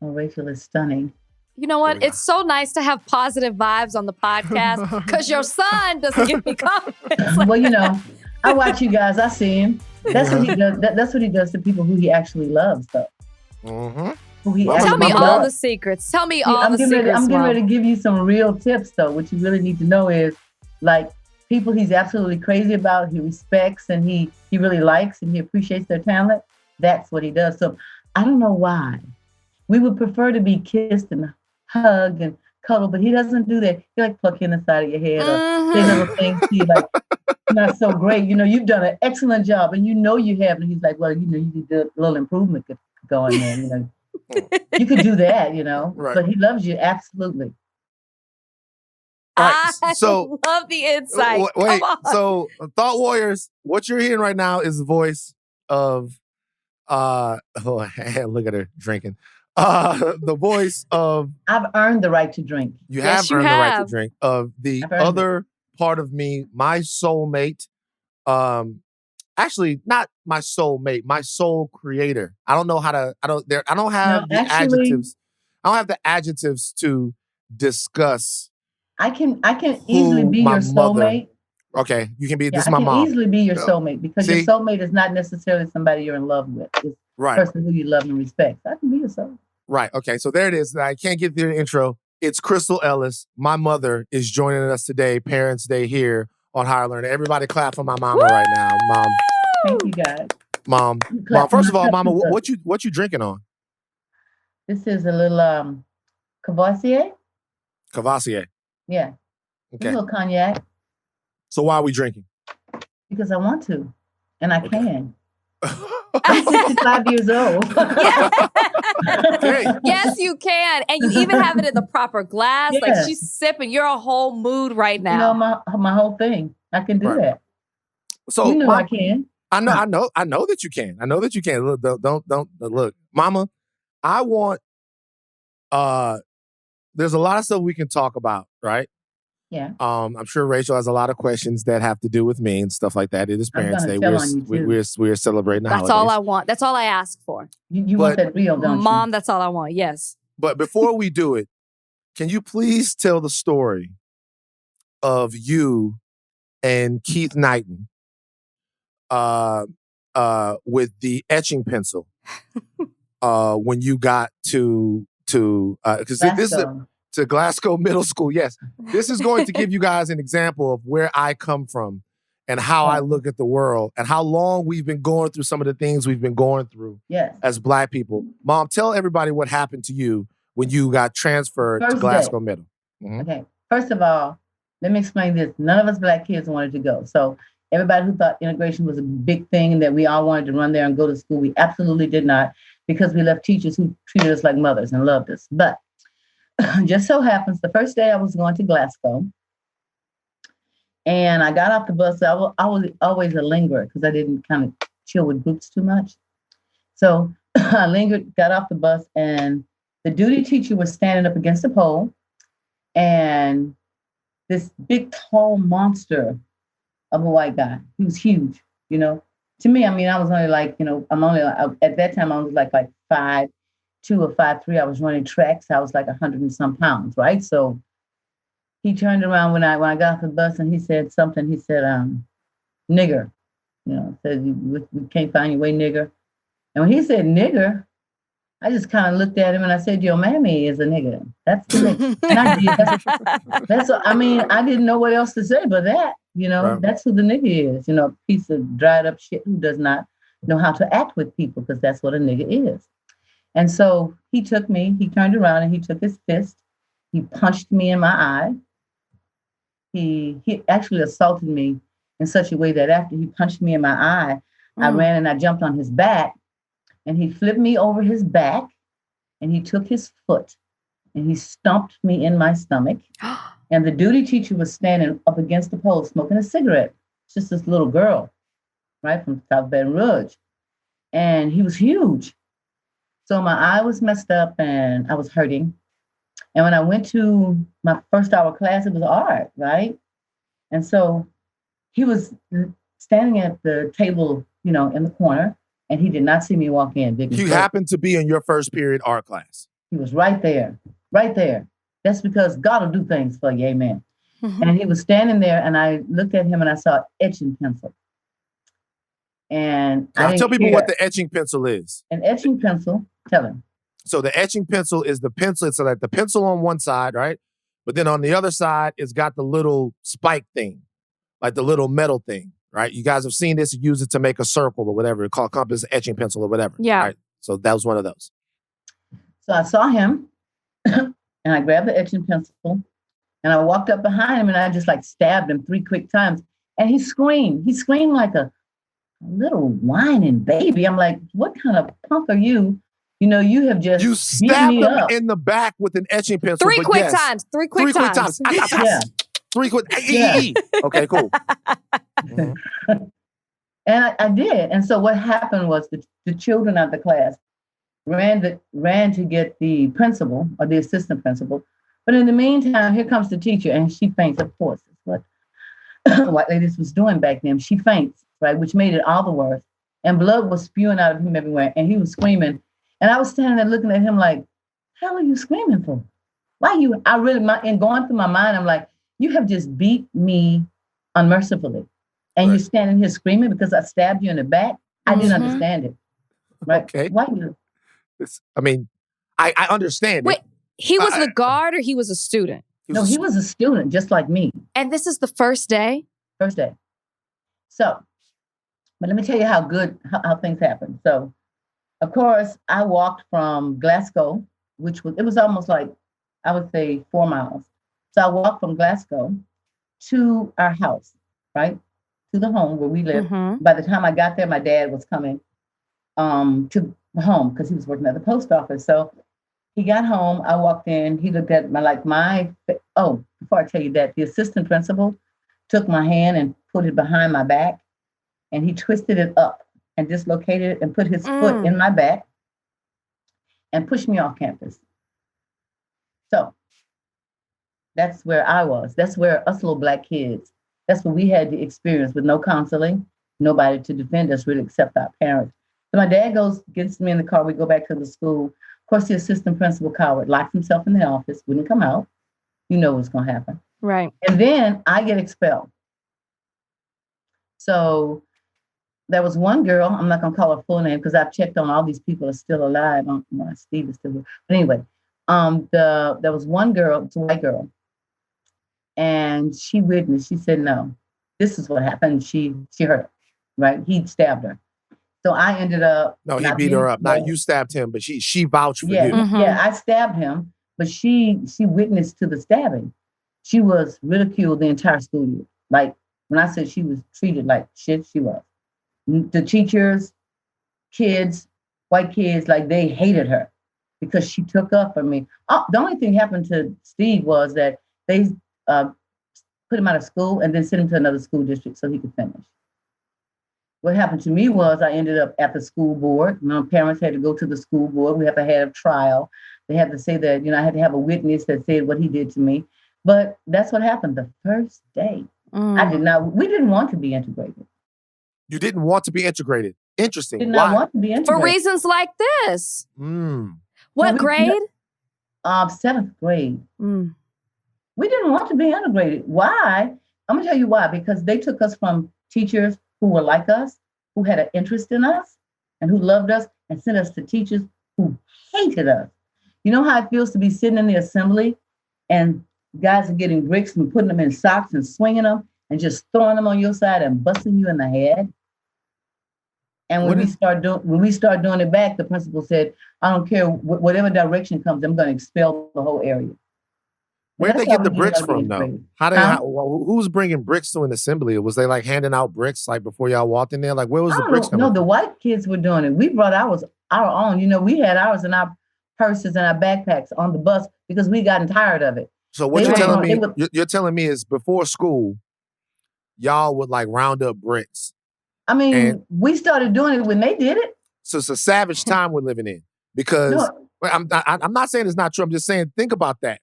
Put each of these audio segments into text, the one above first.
Oh, Rachel is stunning. You know what? It's so nice to have positive vibes on the podcast because your son doesn't give me confidence. Well, I watch you guys. I see him. That's what he does. That's what he does to people who he actually loves, though. Mm-hmm. Tell me all the secrets. Tell me all the secrets. I'm getting ready to give you some real tips, though. What you really need to know is, like, people he's absolutely crazy about, he respects, and he really likes, and he appreciates their talent. That's what he does. So I don't know why. We would prefer to be kissed and hug and cuddle, but he doesn't do that. He like pluck you in the side of your head or say little things to you like, not so great. You've done an excellent job, and you have. And he's like, well, you need a little improvement could go in there. You could do that, Right. But he loves you absolutely. Right. So, I love the insight. Wait, so Thought Warriors, what you're hearing right now is the voice of look at her drinking. The voice of I've earned the right to drink. You have earned the right to drink. Of the other part of me, my soulmate. Actually, not my soulmate, my soul creator. I don't know how to. I don't have the adjectives. I don't have the adjectives to discuss. I can easily be your soulmate. Okay, you can be. This is my mom. I can easily be your soulmate because your soulmate is not necessarily somebody you're in love with. It's right. The person who you love and respect. I can be your soulmate. Right. Okay. So there it is. I can't get through the intro. It's Crystal Ellis. My mother is joining us today. Parents' Day here on Higher Learning. Everybody clap for my mama right now, Mom. Thank you, guys. Mom. First of all, Mama, what you drinking on? This is a little Cavassier. Cavassier. Yeah. Okay. A little cognac. So why are we drinking? Because I want to, and I can. I'm 65 years old. Yes, you can. And you even have it in the proper glass. Yeah. Like she's sipping. You're a whole mood right now. My whole thing. I can do that. So I can. I know that you can. I know that you can. Look, don't look. Mama, I want there's a lot of stuff we can talk about, right? Yeah. I'm sure Rachel has a lot of questions that have to do with me and stuff like that. It is Parents' Day. We're celebrating the holidays. That's all I want. That's all I ask for. You want that real, don't you? Mom, that's all I want. Yes. But before we do it, can you please tell the story of you and Keith Knighton with the etching pencil when you got to because this is to Glasgow Middle School. Yes, this is going to give you guys an example of where I come from and how I look at the world and how long we've been going through some of the things we've been going through as Black people. Mom, tell everybody what happened to you when you got transferred to Glasgow Middle. Mm-hmm. Okay. First of all, let me explain this. None of us Black kids wanted to go. So everybody who thought integration was a big thing and that we all wanted to run there and go to school, we absolutely did not, because we left teachers who treated us like mothers and loved us. But just so happens, the first day I was going to Glasgow, and I got off the bus. I was always a lingerer because I didn't kind of chill with groups too much. So I lingered, got off the bus, and the duty teacher was standing up against a pole, and this big, tall monster of a white guy. He was huge, To me, I was only like, at that time I was like 5'2" or 5'3". I was running tracks. I was like 100 and some pounds, right? So he turned around when I got off the bus and he said something. He said, nigger, said, we can't find your way, nigger. And when he said nigger, I just kind of looked at him and I said, your mammy is a nigger. That's the nigger. And I did. I didn't know what else to say but that, right. That's who the nigger is, a piece of dried up shit who does not know how to act with people, because that's what a nigger is. And so he turned around and he took his fist. He punched me in my eye. He actually assaulted me in such a way that after he punched me in my eye, I ran and I jumped on his back, and he flipped me over his back, and he took his foot and he stomped me in my stomach. And the duty teacher was standing up against the pole smoking a cigarette. It's just this little girl, right, from South Baton Rouge. And he was huge. So my eye was messed up and I was hurting. And when I went to my first hour class, it was art, right? And so he was standing at the table, in the corner, and he did not see me walk in. You happened to be in your first period art class. He was right there, right there. That's because God will do things for you, amen. And he was standing there, and I looked at him, and I saw etching pencil. And now, I didn't tell people care. what the etching pencil is. An etching pencil, tell him. So the etching pencil is the pencil. It's like the pencil on one side, right? But then on the other side, it's got the little spike thing, like the little metal thing, right? You guys have seen this. You use it to make a circle or whatever. It's called compass, etching pencil or whatever. Yeah. Right? So that was one of those. So I saw him, and I grabbed the etching pencil, and I walked up behind him, and I just like stabbed him 3 quick times. And he screamed. He screamed like a little whining baby. I'm like, what kind of punk are you? You know, you have just You stabbed me him up. in the back with an etching pencil. 3 quick times. 3 quick times. Yeah. 3 quick. Yeah. Okay, cool. And I did. And so what happened was the children of the class ran to get the principal or the assistant principal. But in the meantime, here comes the teacher, and she faints. Of course, that's what white ladies was doing back then. She faints, right, which made it all the worse. And blood was spewing out of him everywhere, and he was screaming. And I was standing there looking at him like, "The hell are you screaming for? Why you?" And going through my mind, I'm like, "You have just beat me unmercifully, and you're standing here screaming because I stabbed you in the back." I didn't understand it. Right? Okay. Why you? I understand. Wait, he was the guard or he was a student? He was a student, just like me. And this is the first day? First day. So, but let me tell you how things happen. So, of course, I walked from Glasgow, it was almost like, I would say 4 miles. So I walked from Glasgow to our house, right? To the home where we lived. By the time I got there, my dad was coming to home because he was working at the post office. So he got home, I walked in, he looked at before I tell you that, the assistant principal took my hand and put it behind my back, and he twisted it up and dislocated it and put his foot in my back and pushed me off campus. So that's where I was. That's where us little Black kids, that's what we had to experience with no counseling, nobody to defend us really except our parents. So my dad gets me in the car, we go back to the school. Of course, the assistant principal, coward, locked himself in the office, wouldn't come out. You know what's going to happen. Right. And then I get expelled. So there was one girl, I'm not going to call her full name because I've checked on all these people are still alive. Steve is still here. But anyway, there was one girl, it's a white girl, and she witnessed, she said, no, this is what happened. She heard it, right? He stabbed her. So I ended up. No, he beat her up. Not you stabbed him, but she vouched for you. Yeah, I stabbed him, but she witnessed to the stabbing. She was ridiculed the entire school year. Like when I said she was treated like shit, she was. The teachers, kids, white kids, like they hated her because she took up for me. The only thing happened to Steve was that they put him out of school and then sent him to another school district so he could finish. What happened to me was I ended up at the school board. My parents had to go to the school board. We had to have a trial. They had to say that, I had to have a witness that said what he did to me. But that's what happened the first day. We didn't want to be integrated. You didn't want to be integrated. Interesting. Did not want to be integrated. For reasons like this. What grade? 7th grade. We didn't want to be integrated. Why? I'm going to tell you why. Because they took us from teachers who were like us, who had an interest in us, and who loved us, and sent us to teachers who hated us. You know how it feels to be sitting in the assembly and guys are getting bricks and putting them in socks and swinging them and just throwing them on your side and busting you in the head? And when we start doing it back, the principal said, I don't care whatever direction comes, I'm going to expel the whole area. Where'd they get the bricks from, though? Who was bringing bricks to an assembly? Was they like handing out bricks like before y'all walked in there? Like where was the bricks coming from? No, the white kids were doing it. We brought our own. We had ours in our purses and our backpacks on the bus because we gotten tired of it. So what you're telling me is before school, y'all would like round up bricks. I mean, we started doing it when they did it. So it's a savage time we're living in because I'm not saying it's not true. I'm just saying, think about that.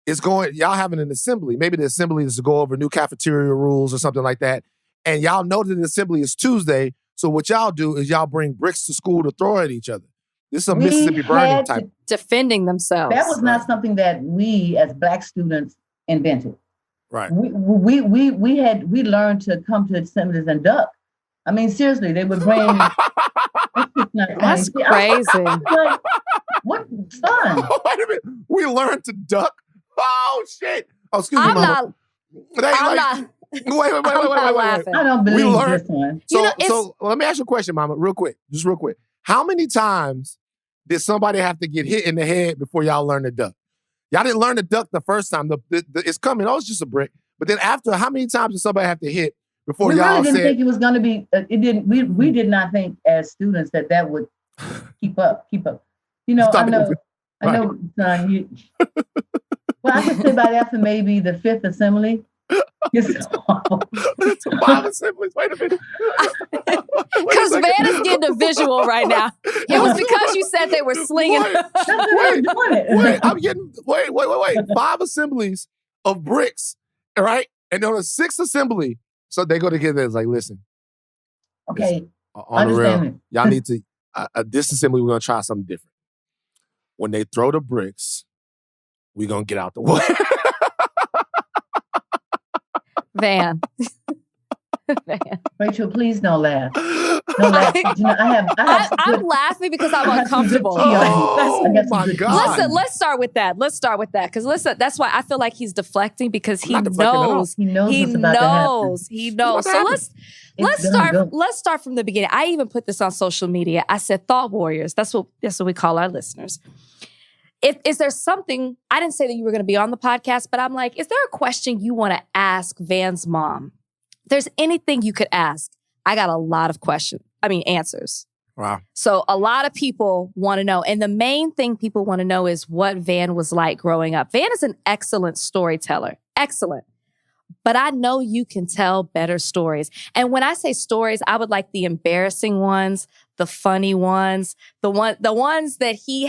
Y'all having an assembly. Maybe the assembly is to go over new cafeteria rules or something like that. And y'all know that the assembly is Tuesday. So what y'all do is y'all bring bricks to school to throw at each other. This is a Mississippi Burning type. Defending themselves. That was not something that we as Black students invented. Right. We learned to come to assemblies and duck. I mean, seriously, they would bring. That's crazy. Like, what, son? Wait a minute. We learned to duck. Oh shit. Oh, excuse me, I'm Mama. not. Wait. Laughing. I don't believe this one. So let me ask you a question, Mama, real quick. How many times did somebody have to get hit in the head before y'all learned to duck? Y'all didn't learn to duck the first time. It's coming. Oh, it's just a brick. But then after, how many times did somebody have to hit before y'all really didn't think it was going to be? It didn't. We did not think as students that would keep up. You know, I know, son. Well, I could say by after maybe the fifth assembly. It's 5 assemblies. Wait a minute. Because Van is getting a visual right now. It was because you said they were slinging. Wait. 5 assemblies of bricks, all right? And on the 6th assembly, so they go together. It's like, listen. Okay. On the real, y'all need to, this assembly, we're going to try something different. When they throw the bricks, we're going to get out the way. Van. Rachel, please don't laugh. Don't laugh. You know, I'm laughing because I'm uncomfortable. Oh my God. Listen, let's start with that. Because listen, that's why I feel like he's deflecting because he knows. He knows. So let's start from the beginning. I even put this on social media. I said thought warriors. That's what we call our listeners. Is there something, I didn't say that you were going to be on the podcast, but I'm like, is there a question you want to ask Van's mom? If there's anything you could ask, I got a lot of answers. Wow. So a lot of people want to know. And the main thing people want to know is what Van was like growing up. Van is an excellent storyteller. Excellent. But I know you can tell better stories. And when I say stories, I would like the embarrassing ones, the funny ones, the ones that he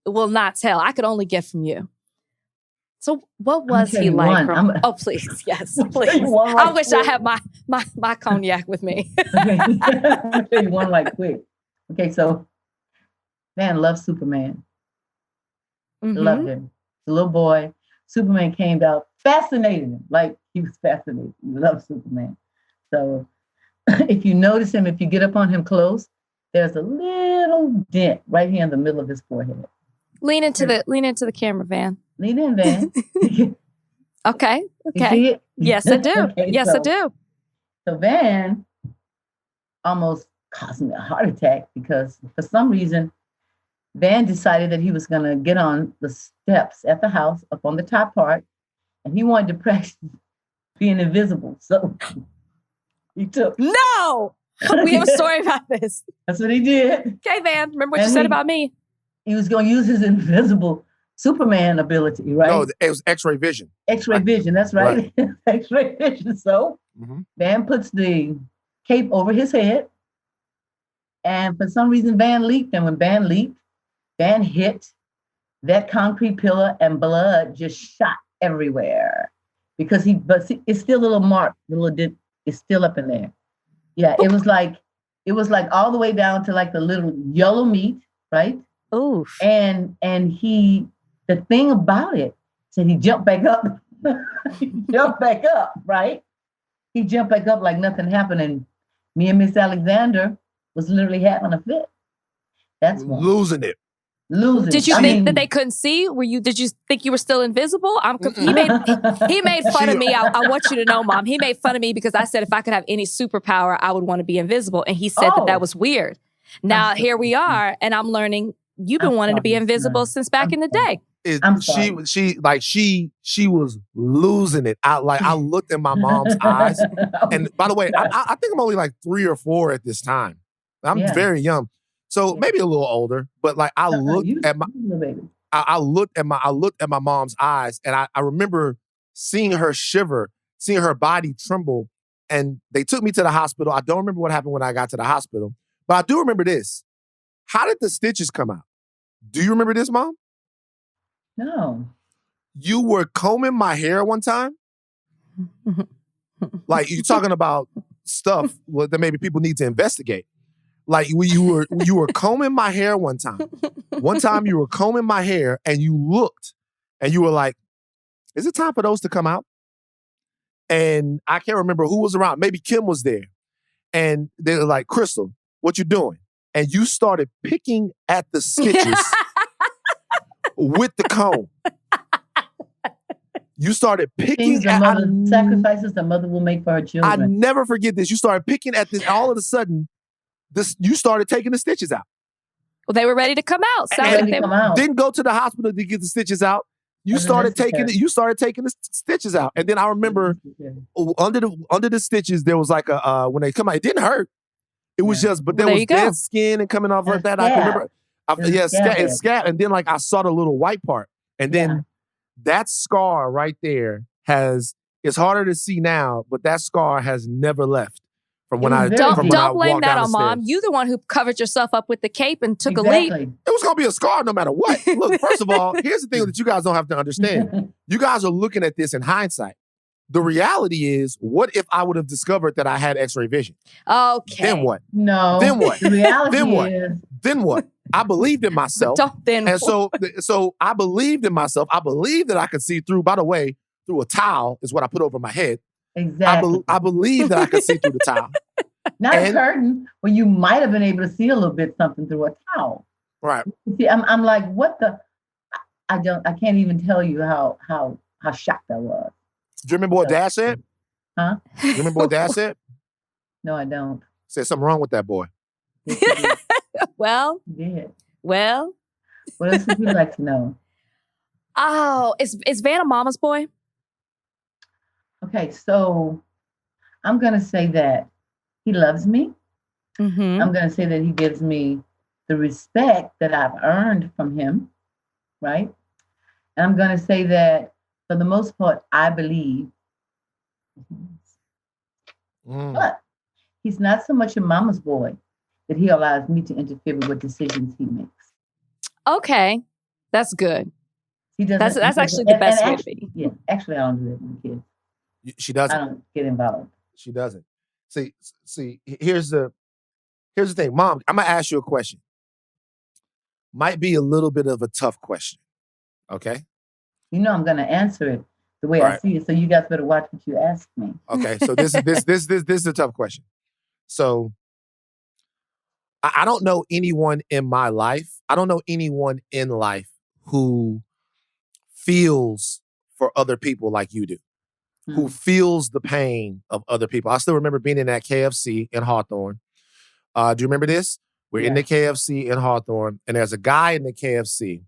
will not tell. I could only get from you. So what was he like? Oh, please. Yes, please. I wish I had my cognac with me. Okay. I'll tell you one quick. Okay, so Van loved Superman. Loved him. The little boy. Superman came out, fascinated him. Like he was fascinated. He loved Superman. So if you notice him, if you get up on him close, there's a little dent right here in the middle of his forehead. Lean into the camera, Van. Lean in, Van. Okay. Yes, I do. I do. So Van almost caused me a heart attack because for some reason, Van decided that he was going to get on the steps at the house up on the top part, and he wanted to practice being invisible. So he took. No! We have a story about this. That's what he did. Okay, Van. Remember what you said about me? He was going to use his invisible Superman ability, right? No, it was X-ray vision. X-ray vision, that's right. X-ray vision. So Van puts the cape over his head, and for some reason Van leaped. And when Van leaped, Van hit that concrete pillar, and blood just shot everywhere because but it's still a little mark, it's still up in there. Yeah, it was like all the way down to like the little yellow meat, right? Oof. And the thing about it said he jumped back up. He jumped back up, right? He jumped back up like nothing happened, and me and Miss Alexander was literally having a fit. That's one. Losing it. Did you think that they couldn't see? Did you think you were still invisible? He made fun of me. I want you to know, Mom. He made fun of me because I said if I could have any superpower, I would want to be invisible, and he said that was weird. Now here we are, and I'm learning. You've been wanting to be invisible since back in the day. She was losing it. I looked in my mom's eyes, and by the way, I think I'm only like 3 or 4 at this time. I'm very young, so maybe a little older. But like I looked at my mom's eyes, and I remember seeing her shiver, seeing her body tremble, and they took me to the hospital. I don't remember what happened when I got to the hospital, but I do remember this. How did the stitches come out? Do you remember this, Mom? No. You were combing my hair one time? Like, you're talking about stuff that maybe people need to investigate. Like you were combing my hair one time. One time you were combing my hair and you looked and you were like, is it time for those to come out? And I can't remember who was around. Maybe Kim was there. And they were like, Crystal, what you doing? And you started picking at the stitches with the comb. You started picking at sacrifices the mother will make for her children. I never forget this. You started picking at this. All of a sudden, you started taking the stitches out. Well, they were ready to come out. Didn't go to the hospital to get the stitches out. You started taking the stitches out. And then I remember under the stitches, there was like when they come out, it didn't hurt. It was just, but there was dead skin and coming off like that. I can remember. It's scab. And then like I saw the little white part. And then that scar right there it's harder to see now, but that scar has never left from when I don't blame that on mom. You the one who covered yourself up with the cape and took a leap. It was gonna be a scar no matter what. Look, first of all, here's the thing that you guys don't have to understand. You guys are looking at this in hindsight. The reality is, what if I would have discovered that I had X-ray vision? Okay. Then what? No. Then what? The reality then what? is. Then what? I believed in myself. So I believed in myself. I believed that I could see through. By the way, through a towel is what I put over my head. Exactly. I believe that I could see through the towel. Not a curtain, but you might have been able to see a little bit something through a towel. Right. See, I'm like, what the? I can't even tell you how shocked I was. Do you remember what Dad said? Huh? Do you remember what Dad said? No, I don't. Said something wrong with that boy. Well. Yeah. Well. What else would you like to know? Oh, is Van a mama's boy? Okay, so I'm going to say that he loves me. Mm-hmm. I'm going to say that he gives me the respect that I've earned from him, right? And I'm going to say that for the most part, I believe. But he's not so much a mama's boy that he allows me to interfere with what decisions he makes. Okay, that's good. He doesn't. That's actually the best way to be. Yeah, actually, I don't do that with kids. She doesn't. I don't get involved. She doesn't. See. Here's the thing, Mom. I'm gonna ask you a question. Might be a little bit of a tough question. Okay. You know I'm gonna answer it the way I see it. So you guys better watch what you ask me. Okay. So this is a tough question. So I don't know anyone in my life. I don't know anyone in life who feels for other people like you do. Who feels the pain of other people. I still remember being in that KFC in Hawthorne. Do you remember this? We're in the KFC in Hawthorne, and there's a guy in the KFC,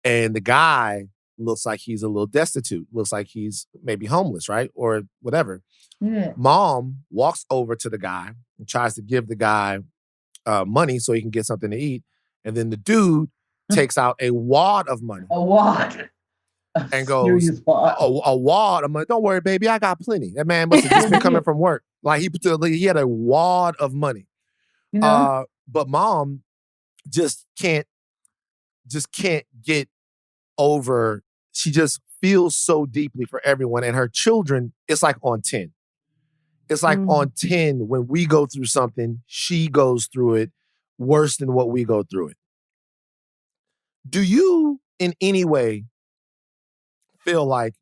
and the guy looks like he's a little destitute, looks like he's maybe homeless, right? Or whatever. Yeah. Mom walks over to the guy and tries to give the guy money so he can get something to eat, and then the dude takes out a wad of money. A wad. And goes, a wad. I'm like, don't worry, baby, I got plenty. That man must have just been coming from work. Like he had a wad of money. You know? But Mom just can't get over. She just feels so deeply for everyone, and her children. It's like on 10. It's like on 10 when we go through something, she goes through it worse than what we go through it. Do you, in any way, feel like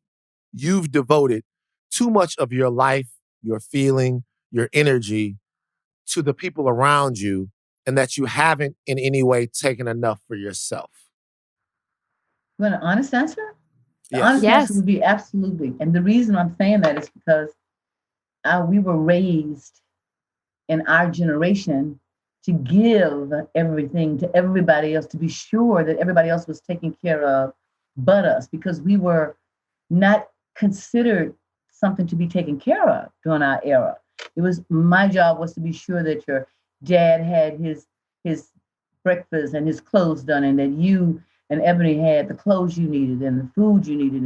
you've devoted too much of your life, your feeling, your energy to the people around you, and that you haven't in any way taken enough for yourself? You want an honest answer? The Yes. honest answer would be absolutely. And the reason I'm saying that is because we were raised in our generation to give everything to everybody else, to be sure that everybody else was taken care of but us, because we were not considered something to be taken care of during our era. It was my job was to be sure that your dad had his breakfast and his clothes done, and that you and Ebony had the clothes you needed and the food you needed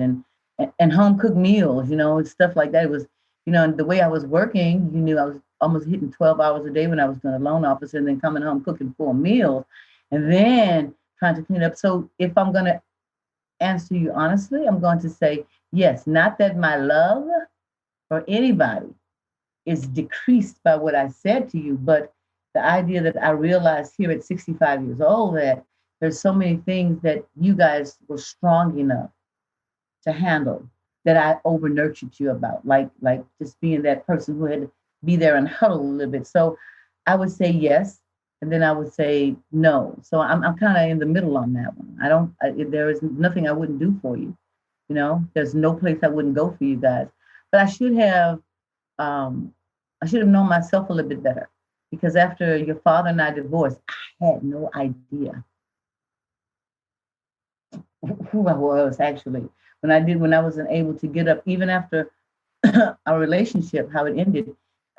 and home cooked meals, and stuff like that. It was, and the way I was working, I was almost hitting 12 hours a day when I was doing a loan officer, and then coming home cooking 4 meals and then trying to clean up. So if I'm going to answer you honestly, I'm going to say, yes, not that my love for anybody is decreased by what I said to you, but the idea that I realized here at 65 years old that there's so many things that you guys were strong enough to handle that I over nurtured you about, like just being that person who had to be there and huddle a little bit. So I would say yes, and then I would say no. So I'm kind of in the middle on that one. There is nothing I wouldn't do for you. There's no place I wouldn't go for you guys. But um, I should have known myself a little bit better, because after your father and I divorced, I had no idea who I was actually. When I wasn't able to get up, even after our relationship, how it ended,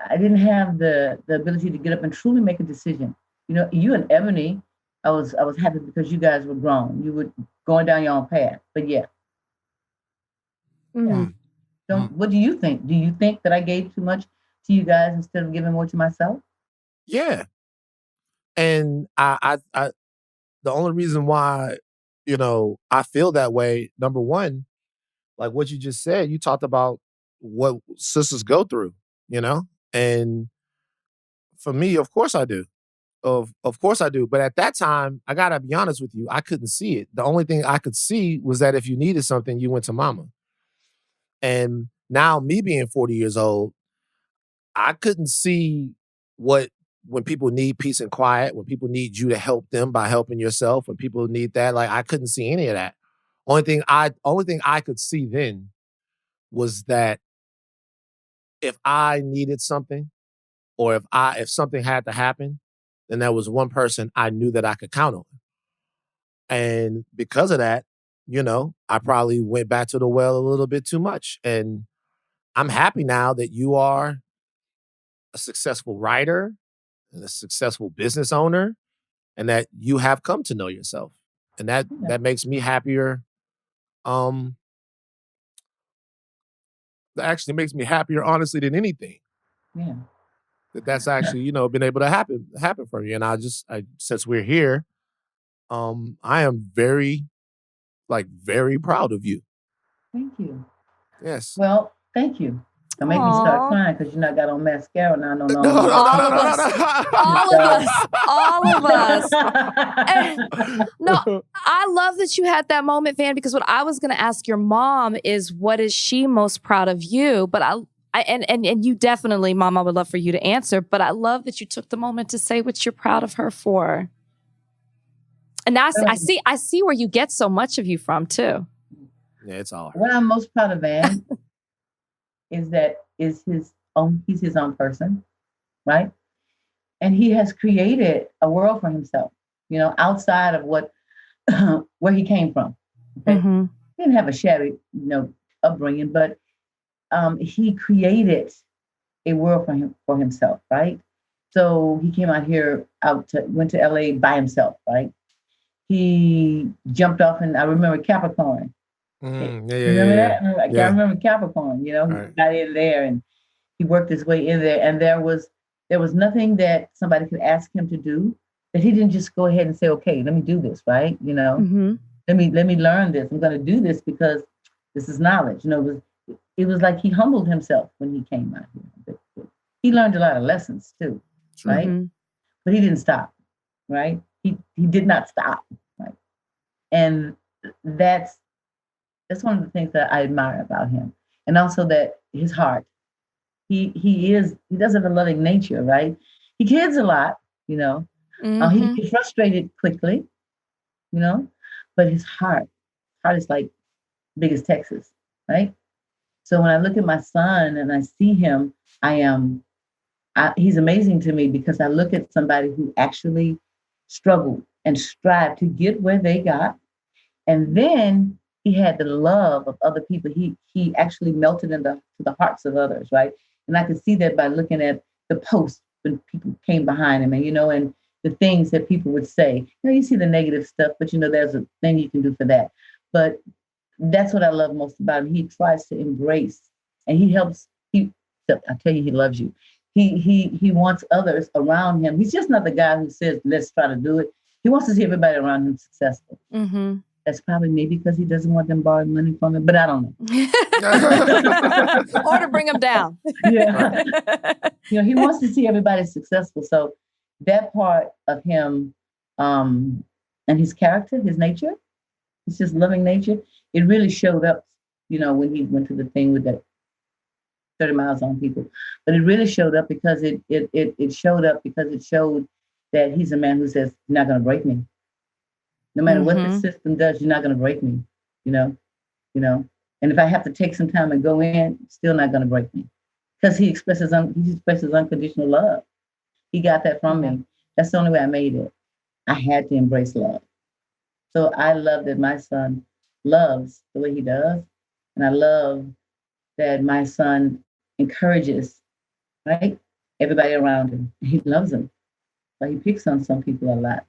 I didn't have the ability to get up and truly make a decision. You and Ebony, I was happy because you guys were grown. You were going down your own path. But yeah. Mm-hmm. Yeah. What do you think? Do you think that I gave too much to you guys instead of giving more to myself? Yeah. And I the only reason why, I feel that way, number one, like what you just said, you talked about what sisters go through, and for me, of course I do. Of course I do. But at that time, I gotta be honest with you, I couldn't see it. The only thing I could see was that if you needed something, you went to mama. And now me being 40 years old, I couldn't see when people need peace and quiet, when people need you to help them by helping yourself, when people need that, like I couldn't see any of that. Only thing I could see then was that if I needed something, or if something had to happen, then there was one person I knew that I could count on. And because of that, I probably went back to the well a little bit too much. And I'm happy now that you are a successful writer and a successful business owner, and that you have come to know yourself. And that makes me happier. That actually makes me happier, honestly, than anything. Yeah. That's actually, been able to happen for you. And since we're here, I am very, very proud of you. Thank you. Yes. Well, thank you. Don't make me start crying because you got on mascara now. No. All of us. No, I love that you had that moment, Van, because what I was going to ask your mom is, what is she most proud of you? But and you definitely, Mom, I would love for you to answer, but I love that you took the moment to say what you're proud of her for. And now I see where you get so much of you from too. Yeah, it's all her. What I'm most proud of, Van, he's his own person, right? And he has created a world for himself, outside of where he came from. Okay? Mm-hmm. He didn't have a shabby, upbringing, but he created a world for himself, right? So he came out here, went to LA by himself, right? He jumped off, and I remember Capricorn. Remember that? I remember Capricorn. He got in there and he worked his way in there, and there was nothing that somebody could ask him to do that he didn't just go ahead and say, "Okay, let me do this." Right? Mm-hmm. Let me learn this. I'm going to do this because this is knowledge. It was like he humbled himself when he came out here. He learned a lot of lessons too, right? Mm-hmm. But he didn't stop, right? He did not stop, right? And that's one of the things that I admire about him. And also that his heart. He does have a loving nature, right? He kids a lot, Mm-hmm. He gets frustrated quickly, but his heart is like big as Texas, right? So when I look at my son and I see him, he's amazing to me, because I look at somebody who actually struggled and strived to get where they got. And then he had the love of other people. He actually melted into the hearts of others, right? And I could see that by looking at the posts when people came behind him, and the things that people would say. You see the negative stuff, but there's a thing you can do for that. But that's what I love most about him. He tries to embrace, and he helps. I tell you, he loves you. He wants others around him. He's just not the guy who says, "Let's try to do it." He wants to see everybody around him successful. Mm-hmm. That's probably maybe because he doesn't want them borrowing money from him, but I don't know. Or to bring him down. Yeah. He wants to see everybody successful. So that part of him, and his character, his nature, it's just loving nature. It really showed up, when he went to the thing with that 30 miles on people. But it really showed up because it showed up because it showed that he's a man who says, "You're not going to break me. No matter what the system does, you're not going to break me." You know, you know. And if I have to take some time and go in, still not going to break me, because he expresses unconditional love. He got that from me. That's the only way I made it. I had to embrace love. So I love that my son loves the way he does, and I love that my son encourages, right, everybody around him. He loves them, but he picks on some people a lot.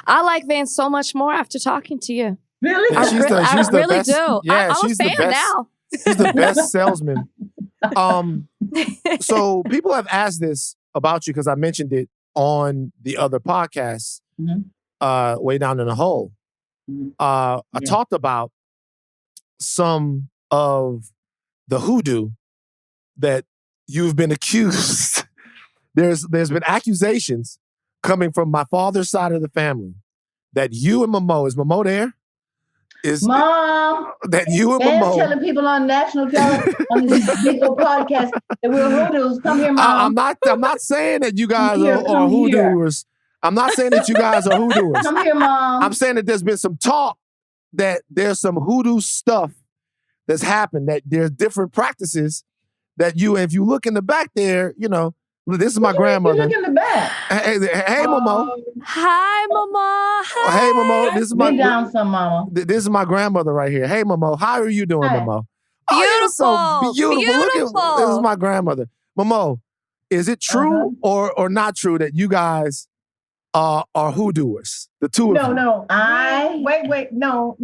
I like Van so much more after talking to you. Really? Yeah, I really best, do. Yeah, I'm a fan now. She's the best salesman. So people have asked this about you because I mentioned it on the other podcast, Way Down in the Hole. I talked about some of the hoodoo that you've been accused. There's been accusations coming from my father's side of the family that you and Momo, is Momo there? Mom, that you and Dan's Momo telling people on national television on this big old podcast that we're hoodoos. Come here, Mom. I'm not saying that you guys are hoodooers. I'm not saying that you guys are hoodooers. Come here, Mom. I'm saying that there's been some talk that there's some hoodoo stuff that's happened, that there's different practices that if you look in the back there, this is my grandmother. You look in the back. Hey, Momo. Hi, Mama. Hi. Hey, Momo. This is Lay down some, Mama. This is my grandmother right here. Hey, Momo. How are you doing, Momo? Beautiful. Oh, so beautiful. Look at this is my grandmother. Momo, is it true or not true that you guys are hoodooers? The two of you. No. Wait. No.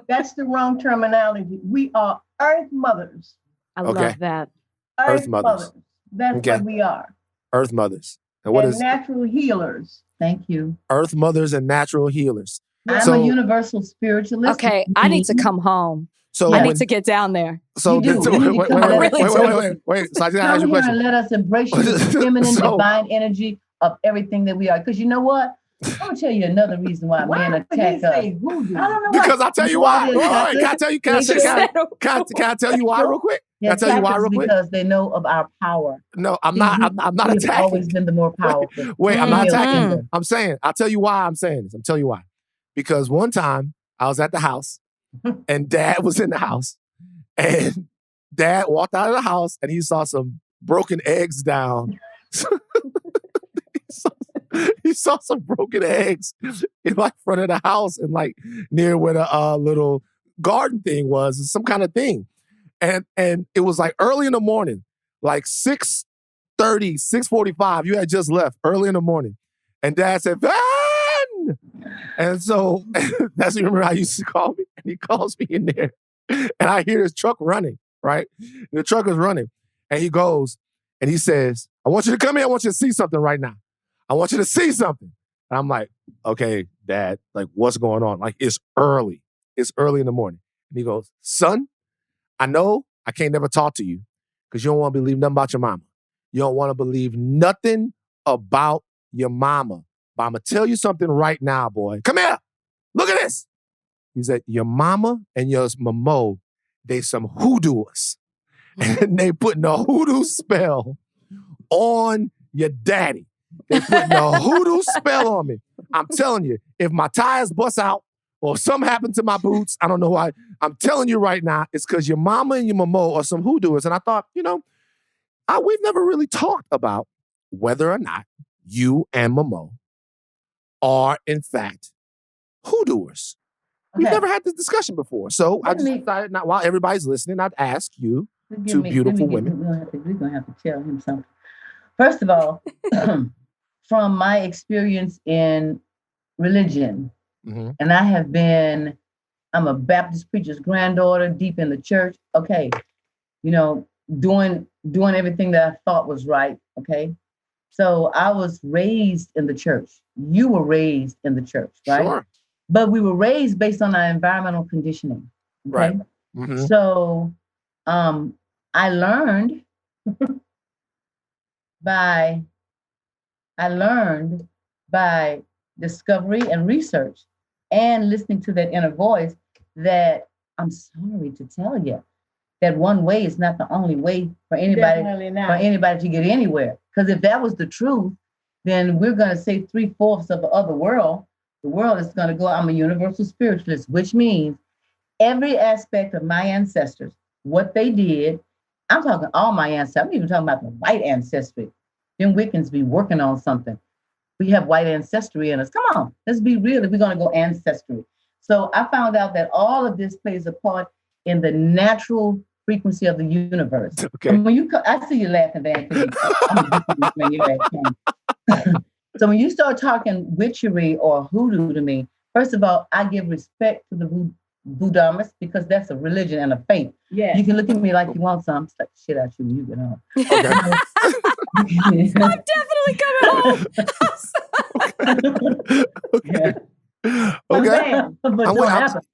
That's the wrong terminology. We are earth mothers. I love that. Earth mothers. That's what we are. Earth mothers. And natural healers. Thank you. Earth mothers and natural healers. I'm a universal spiritualist. Okay, I need to come home. So I need to get down there. So wait. So I just ask you a question. And let us embrace the feminine, divine energy of everything that we are. Because you know what? I'm gonna tell you another reason why men attack us. I don't know because I'll tell you why. Can I tell you? Can I tell you why real quick? Can I tell you why real quick? Because they know of our power. No, I'm not attacking. We've always been the more powerful. Wait, I'm not attacking. I'm saying. I'll tell you why I'm saying this. I'm telling you why. Because one time I was at the house and Dad was in the house, and Dad walked out of the house and he saw some broken eggs down. He saw some broken eggs in front of the house and near where the little garden thing was, some kind of thing. And it was early in the morning, 6:30, 6:45. You had just left early in the morning. And Dad said, Van! And so that's you remember how he used to call me. And he calls me in there. And I hear his truck running, right? And the truck is running. And he goes and he says, I want you to come here. I want you to see something right now. I want you to see something. And I'm like, okay, Dad, what's going on? It's early. It's early in the morning. And he goes, son, I know I can't never talk to you because you don't want to believe nothing about your mama. You don't want to believe nothing about your mama. But I'm going to tell you something right now, boy. Come here. Look at this. He said, your mama and your Momo, they some hoodooers. And they putting a hoodoo spell on your daddy. They putting a hoodoo spell on me. I'm telling you, if my tires bust out or something happened to my boots, I don't know why. I'm telling you right now, it's because your mama and your Momo are some hoodooers. And I thought, we've never really talked about whether or not you and Momo are, in fact, hoodooers. Okay. We've never had this discussion before. So I just decided, not while everybody's listening, I'd ask you, two beautiful women. We're going to have to tell him something. First of all, from my experience in religion, and I'm a Baptist preacher's granddaughter, deep in the church. Okay, doing everything that I thought was right. Okay, so I was raised in the church. You were raised in the church, right? Sure. But we were raised based on our environmental conditioning. Okay? Right. So, I learned by I learned by discovery and research and listening to that inner voice that I'm sorry to tell you that one way is not the only way for anybody to get anywhere. Because if that was the truth, then we're going to say 3/4 of the other world. The world is going to go, I'm a universal spiritualist, which means every aspect of my ancestors, what they did, I'm talking all my ancestors. I'm even talking about the white ancestry. Them Wiccans be working on something. We have white ancestry in us. Come on, let's be real if we're going to go ancestry. So I found out that all of this plays a part in the natural frequency of the universe. Okay. And when I see you laughing, Van. So when you start talking witchery or hoodoo to me, first of all, I give respect to the Voodoomists because that's a religion and a faith. Yeah. You can look at me like you want some. Slap shit out you when you get home. Okay. I'm definitely coming home. Okay. Yeah. Okay. But what happens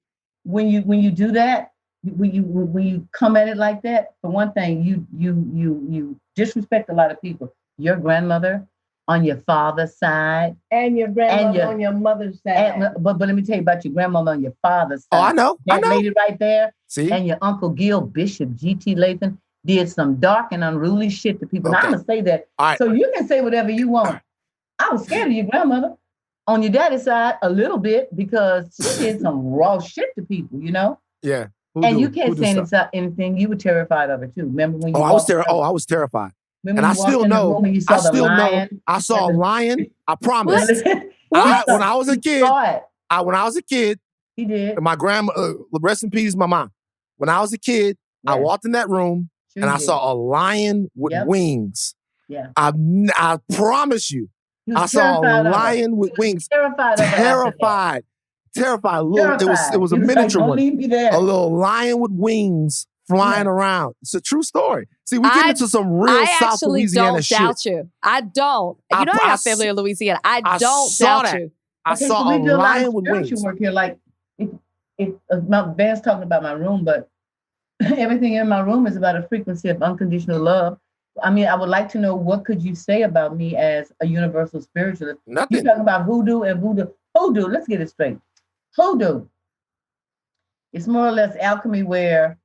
when you do that? When you come at it like that, for one thing, you disrespect a lot of people. Your grandmother on your father's side, and your grandmother on your mother's side. But let me tell you about your grandmother on your father's side. Oh, I know. That lady right there. See? And your Uncle Gil Bishop G.T. Lathan did some dark and unruly shit to people. Okay. Now I'm gonna say that. Right. So you can say whatever you want. I was scared of your grandmother. On your daddy's side, a little bit, because she did some raw shit to people, you know? Yeah. And you can't say anything. You were terrified of it too. Remember when you I was terrified. And I still know. I saw a lion. I promise. When I was a kid, he did. My grandma, rest in peace, my mom. When I was a kid, I walked in that room and I saw a lion with wings. Yeah. I promise you, I saw a lion with wings. Terrified. It was a miniature one. A little lion with wings flying around. It's a true story. See, we get into some real South Louisiana shit. I actually don't doubt you. I don't. You know I have family in Louisiana. I don't doubt you. I saw a lion with wings. Work here. Like, if Van's talking about my room, but everything in my room is about a frequency of unconditional love. I mean, I would like to know, what could you say about me as a universal spiritualist? Nothing. You're talking about hoodoo and voodoo. Hoodoo, let's get it straight. Hoodoo. It's more or less alchemy, where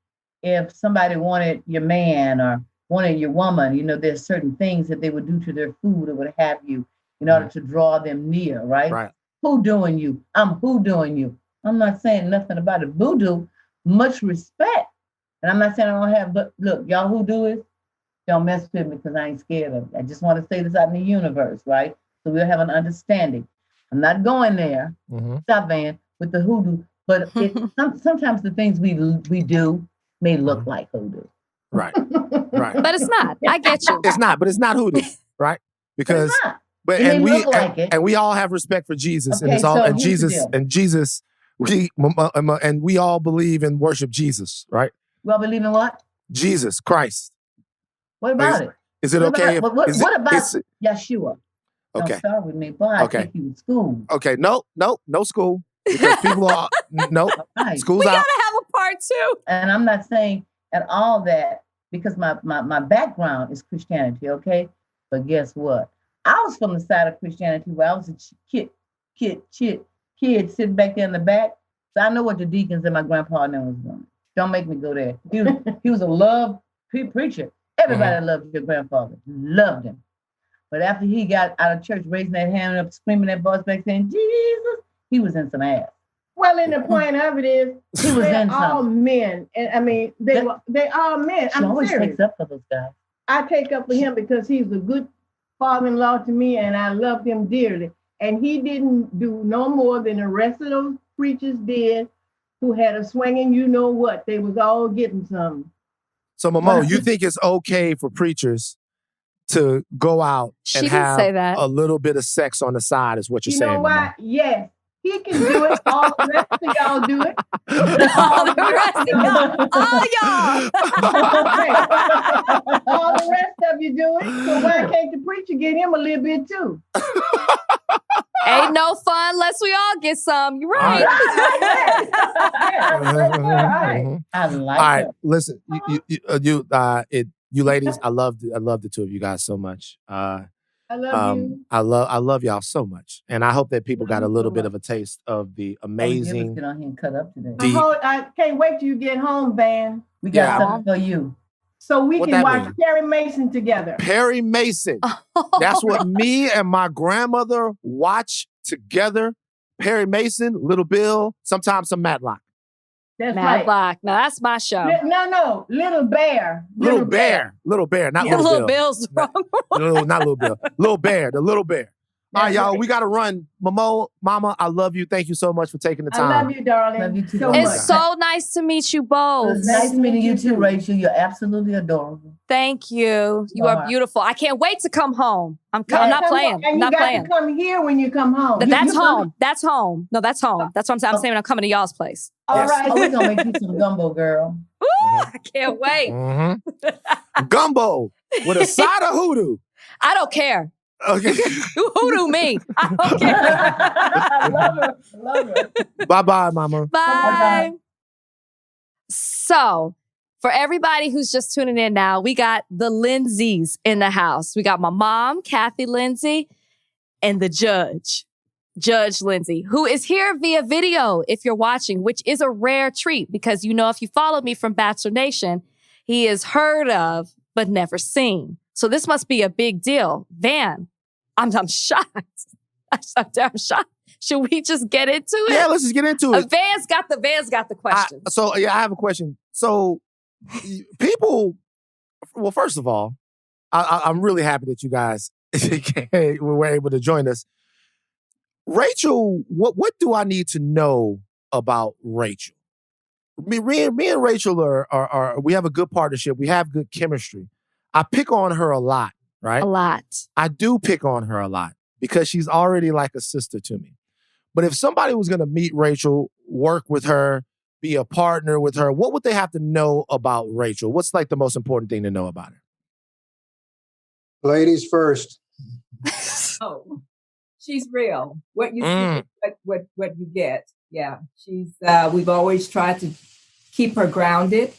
if somebody wanted your man or wanted your woman, you know, there's certain things that they would do to their food or what have you in order to draw them near, right? Right. Hoodooing you. I'm hoodooing you. I'm not saying nothing about it. Voodoo, much respect. And I'm not saying I don't have, but look, y'all hoodooists, don't mess with me because I ain't scared of it. I just want to say this out in the universe, right? So we'll have an understanding. I'm not going there. Stop, Van, with the hoodoo. But sometimes the things we do may look like hoodoo. Right. Right. But it's not. I get you. It's not, but it's not hoodoo, right? Because and we all have respect for Jesus, and it's all and Jesus, we all believe and worship Jesus, right? We all believe in what? Jesus Christ. What about it? Is it okay? What about Yeshua? Okay. Don't start with me, but I take you to school. Okay, no school. Because people are school's out. We gotta have a part 2. And I'm not saying at all that, because my background is Christianity, okay? But guess what? I was from the side of Christianity where I was a kid sitting back there in the back. So I know what the deacons and my grandpa and them was doing. Don't make me go there. He was a love preacher. Everybody loved your grandfather. Loved him. But after he got out of church, raising that hand up, screaming that voice back saying, Jesus, he was in some ass. Well, and the point of it is, they're all men. And I mean, they're all men. She always takes up for those guys. I take up for him because he's a good father-in-law to me, and I loved him dearly. And he didn't do no more than the rest of those preachers did, who had a swinging, you know what? They was all getting some. So, Momo, you think it's okay for preachers to go out and have a little bit of sex on the side, is what you're saying? You know why? Yes. He can do it. All the rest of y'all do it. All the rest of y'all. All y'all. All the rest of you do it. So why can't the preacher get him a little bit too? Ain't no fun unless we all get some. You're right. I like all right. Listen, you ladies, I love the two of you guys so much. I love you. I love y'all so much, and I hope that people got a little bit of a taste of the amazing. Get on here and cut up today. I can't wait till you get home, Van. We got something for you. So we can watch Perry Mason together. Perry Mason. That's what me and my grandmother watch together. Perry Mason, Little Bill, sometimes some Matlock. That's Matlock. right. No, that's my show. No, Little Bear. Little Bear, not Little Bill. Little Bill's wrong. No, not Little Bill. Little Bear, the Little Bear. All right, y'all, we got to run. Mama, I love you. Thank you so much for taking the time. I love you, darling. Love you too. It's so nice to meet you both. It's nice meeting you too, Rachel. You're absolutely adorable. Thank you. You are beautiful. I can't wait to come home. I'm not playing. And I'm not playing. You got to come here when you come home. That's home. That's home. No, that's home. That's what I'm saying. I'm saying when I'm coming to y'all's place. All right. We're going to make you some gumbo, girl. Ooh, I can't wait. Gumbo with a side of hoodoo. I don't care. Okay. Hoodoo me. I don't care. I love her. Bye-bye, Mama. Bye. So, for everybody who's just tuning in now, we got the Lindsays in the house. We got my mom, Kathy Lindsay, and the judge, Judge Lindsay, who is here via video if you're watching, which is a rare treat because, if you followed me from Bachelor Nation, he is heard of but never seen. So this must be a big deal. Van, I'm shocked. I'm shocked. Should we just get into it? Yeah, let's just get into it. Van's got the question. I have a question. So people, well, first of all, I'm really happy that you guys were able to join us. Rachel, what do I need to know about Rachel? Me and Rachel are we have a good partnership. We have good chemistry. I pick on her a lot, right? A lot. I do pick on her a lot because she's already like a sister to me. But if somebody was going to meet Rachel, work with her, be a partner with her, what would they have to know about Rachel? What's like the most important thing to know about her? Ladies first. Oh, she's real. What you see, what you get. Yeah, she's. We've always tried to keep her grounded.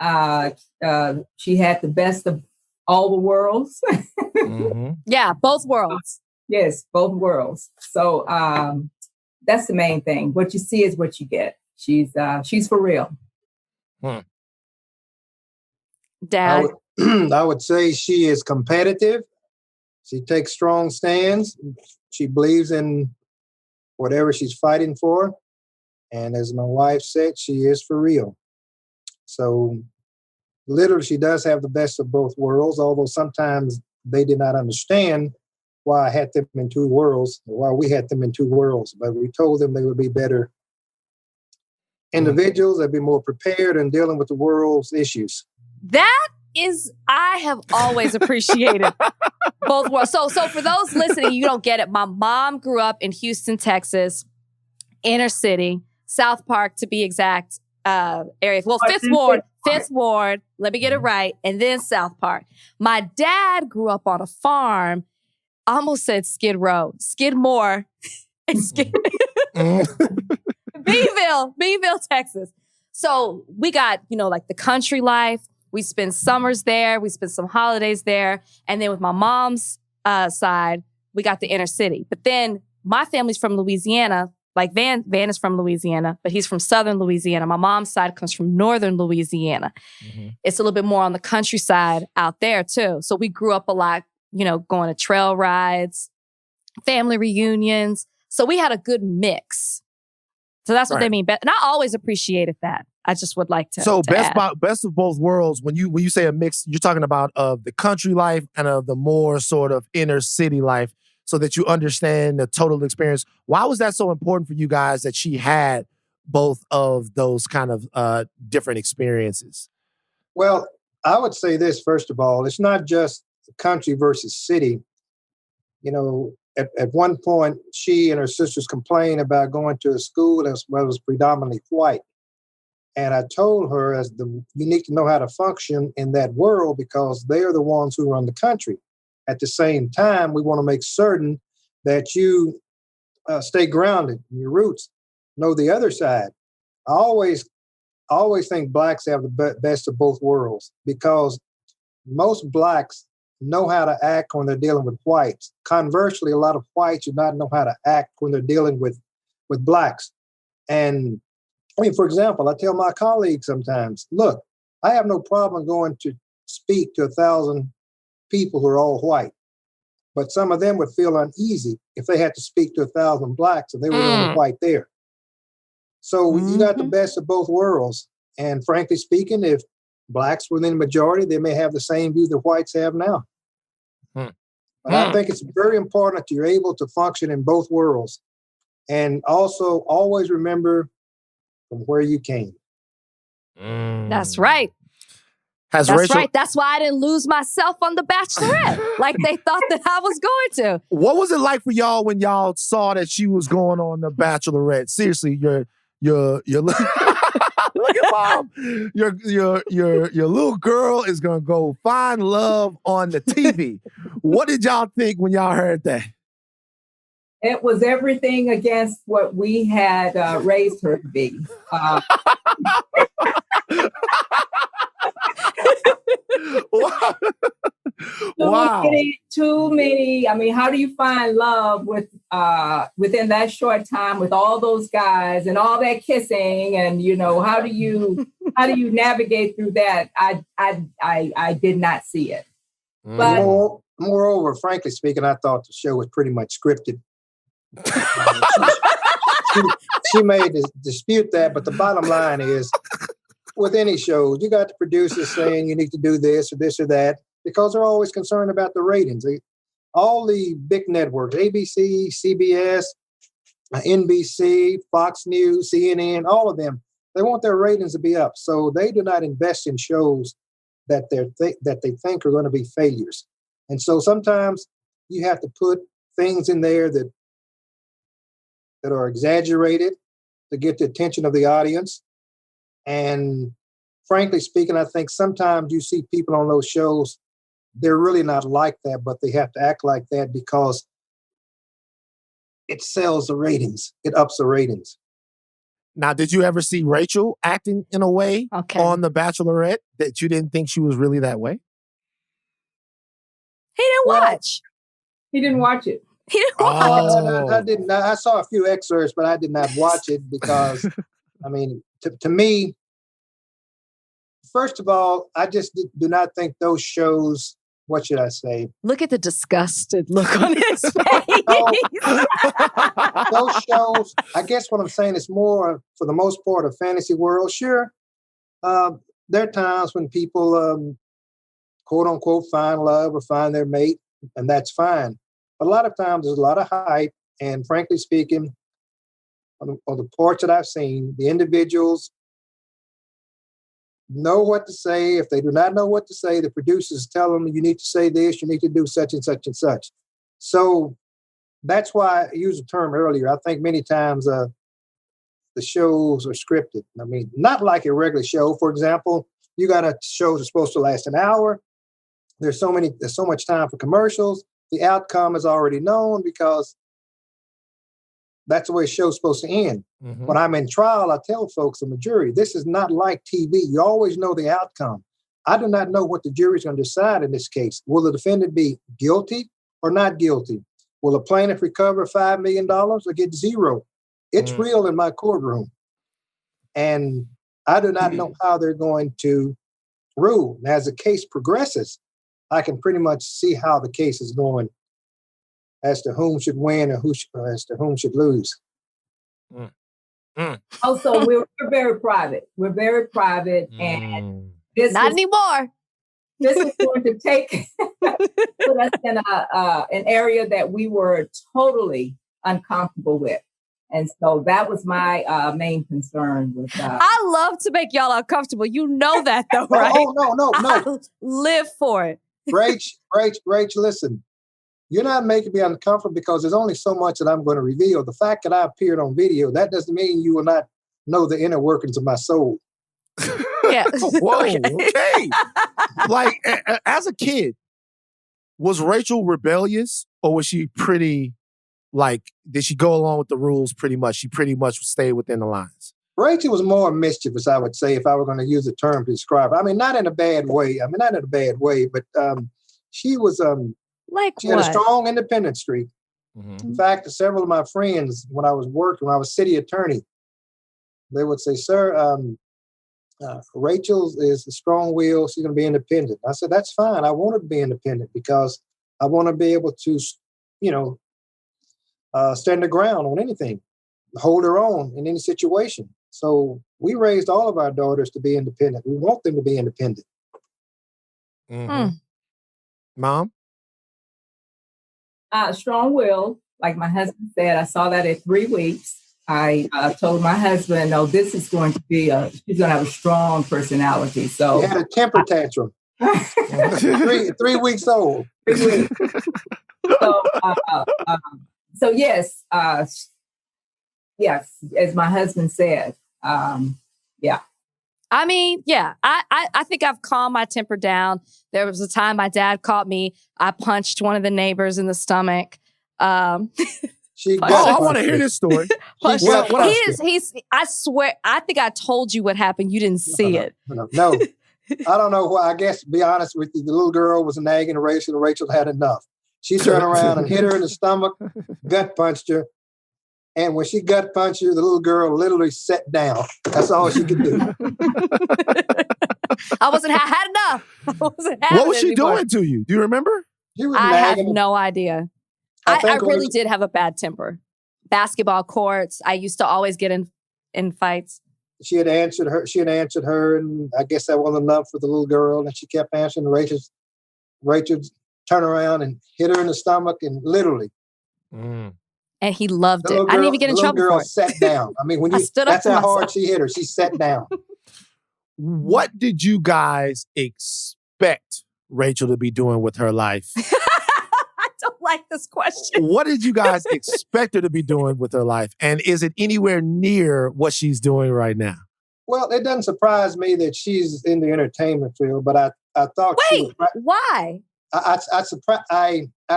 She had the best of all the worlds. Yeah, both worlds. Yes, both worlds. So that's the main thing. What you see is what you get. She's for real. Dad, I would say she is competitive. She takes strong stands. She believes in whatever she's fighting for. And as my wife said, she is for real. So literally, she does have the best of both worlds, although sometimes they did not understand why I had them in two worlds, or why we had them in two worlds. But we told them they would be better individuals, they'd be more prepared in dealing with the world's issues. I have always appreciated both worlds. So for those listening, you don't get it. My mom grew up in Houston, Texas, inner city, South Park to be exact, area. Well, Fifth Ward. Let me get it right. And then South Park. My dad grew up on a farm. I almost said Skidmore and Beeville, Texas. So we got, like the country life. We spend summers there. We spend some holidays there. And then with my mom's side, we got the inner city. But then my family's from Louisiana. Like Van is from Louisiana, but he's from southern Louisiana. My mom's side comes from northern Louisiana. It's a little bit more on the countryside out there too. So we grew up a lot, going to trail rides, family reunions. So we had a good mix. So that's what they mean. And I always appreciated that. I just would like to. So add. best of both worlds. When you say a mix, you're talking about of the country life and of the more sort of inner city life, so that you understand the total experience. Why was that so important for you guys that she had both of those kind of different experiences? Well, I would say this, first of all, it's not just country versus city. At one point, she and her sisters complained about going to a school that was predominantly white. And I told her, you need to know how to function in that world because they are the ones who run the country. At the same time, we want to make certain that you stay grounded in your roots, know the other side. I always think blacks have the best of both worlds because most blacks know how to act when they're dealing with whites. Conversely, a lot of whites do not know how to act when they're dealing with blacks. And I mean, for example, I tell my colleagues sometimes, look, I have no problem going to speak to 1,000 people who are all white, but some of them would feel uneasy if they had to speak to 1,000 blacks and they were the only white there. So you got the best of both worlds. And frankly speaking, if blacks were in the majority, they may have the same view that whites have now. But I think it's very important that you're able to function in both worlds. And also always remember from where you came. That's right. That's right. That's why I didn't lose myself on The Bachelorette like they thought that I was going to. What was it like for y'all when y'all saw that she was going on The Bachelorette? Seriously, your look at mom. Your little girl is gonna go find love on the TV. What did y'all think when y'all heard that? It was everything against what we had raised her to be. Wow. Too many. I mean, how do you find love within that short time with all those guys and all that kissing? And how do you navigate through that? I did not see it. But moreover, frankly speaking, I thought the show was pretty much scripted. She may dispute that, but the bottom line is, with any show, you got the producers saying you need to do this or that, because they're always concerned about the ratings. All the big networks, ABC, CBS, NBC, Fox News, CNN, all of them, they want their ratings to be up. So they do not invest in shows that they think are going to be failures. And so sometimes you have to put things in there that are exaggerated to get the attention of the audience. And frankly speaking, I think sometimes you see people on those shows, they're really not like that, but they have to act like that because it sells the ratings. It ups the ratings. Now, did you ever see Rachel acting in a way on The Bachelorette that you didn't think she was really that way? He didn't watch. He didn't watch it. He didn't watch. I didn't. I saw a few excerpts, but I did not watch it because, I mean, to me, first of all, I just do not think those shows, what should I say? Look at the disgusted look on his face. Those shows, I guess what I'm saying is more, for the most part, a fantasy world. Sure, there are times when people, quote unquote, find love or find their mate, and that's fine. But a lot of times there's a lot of hype, and frankly speaking, on the parts that I've seen, the individuals know what to say. If they do not know what to say, the producers tell them, you need to say this, you need to do such and such and such. So that's why I used the term earlier. I think many times the shows are scripted. I mean, not like a regular show. For example, you got a show that's supposed to last an hour. There's so much time for commercials. The outcome is already known because that's the way a show's supposed to end. Mm-hmm. When I'm in trial, I tell folks, I'm a jury, this is not like TV. You always know the outcome. I do not know what the jury's going to decide in this case. Will the defendant be guilty or not guilty? Will the plaintiff recover $5 million or get zero? It's real in my courtroom. And I do not know how they're going to rule. And as the case progresses, I can pretty much see how the case is going as to whom should win or as to whom should lose. Also, we're very private. We're very private, and this not anymore. This is going to put us in an area that we were totally uncomfortable with. And so that was my main concern with I love to make y'all uncomfortable. You know that, though, right? No. I live for it. Rach, listen. You're not making me uncomfortable because there's only so much that I'm going to reveal. The fact that I appeared on video, that doesn't mean you will not know the inner workings of my soul. Yeah. Whoa, okay. Like, as a kid, was Rachel rebellious or was she pretty, like, did she go along with the rules pretty much? She pretty much stayed within the lines. Rachel was more mischievous, I would say, if I were going to use the term to describe her. I mean, not in a bad way, but She was Like she what? had a strong independent streak. In fact, several of my friends, when I was city attorney, they would say, "Sir, Rachel is a strong will. She's going to be independent." I said, "That's fine. I want her to be independent because I want to be able to, you know, stand the ground on anything, hold her own in any situation." So we raised all of our daughters to be independent. We want them to be independent. Mom? Strong will, like my husband said, I saw that at 3 weeks. I told my husband, no, this is going to be she's going to have a strong personality. So she had a temper tantrum. 3 weeks old. 3 weeks. So yes, yes, as my husband said, yeah. I mean, yeah, I think I've calmed my temper down. There was a time my dad caught me. I punched one of the neighbors in the stomach. I want to hear this story. He's I swear, I think I told you what happened. You didn't see it. No. I don't know why. I guess, to be honest with you, the little girl was nagging Rachel, and Rachel had enough. She turned around and hit her in the stomach, gut punched her. And when she gut punched her, the little girl literally sat down. That's all she could do. I had enough. What was she doing to you? Do you remember? I have no idea. I really did have a bad temper. Basketball courts. I used to always get in fights. She had answered her, and I guess that wasn't enough for the little girl. And she kept answering. Rachel turned around and hit her in the stomach, and literally. And he loved it. I didn't even get in trouble for it. The little girl sat down. I mean, that's how hard she hit her. She sat down. What did you guys expect Rachel to be doing with her life? I don't like this question. What did you guys expect her to be doing with her life? And is it anywhere near what she's doing right now? Well, it doesn't surprise me that she's in the entertainment field, but I thought why? I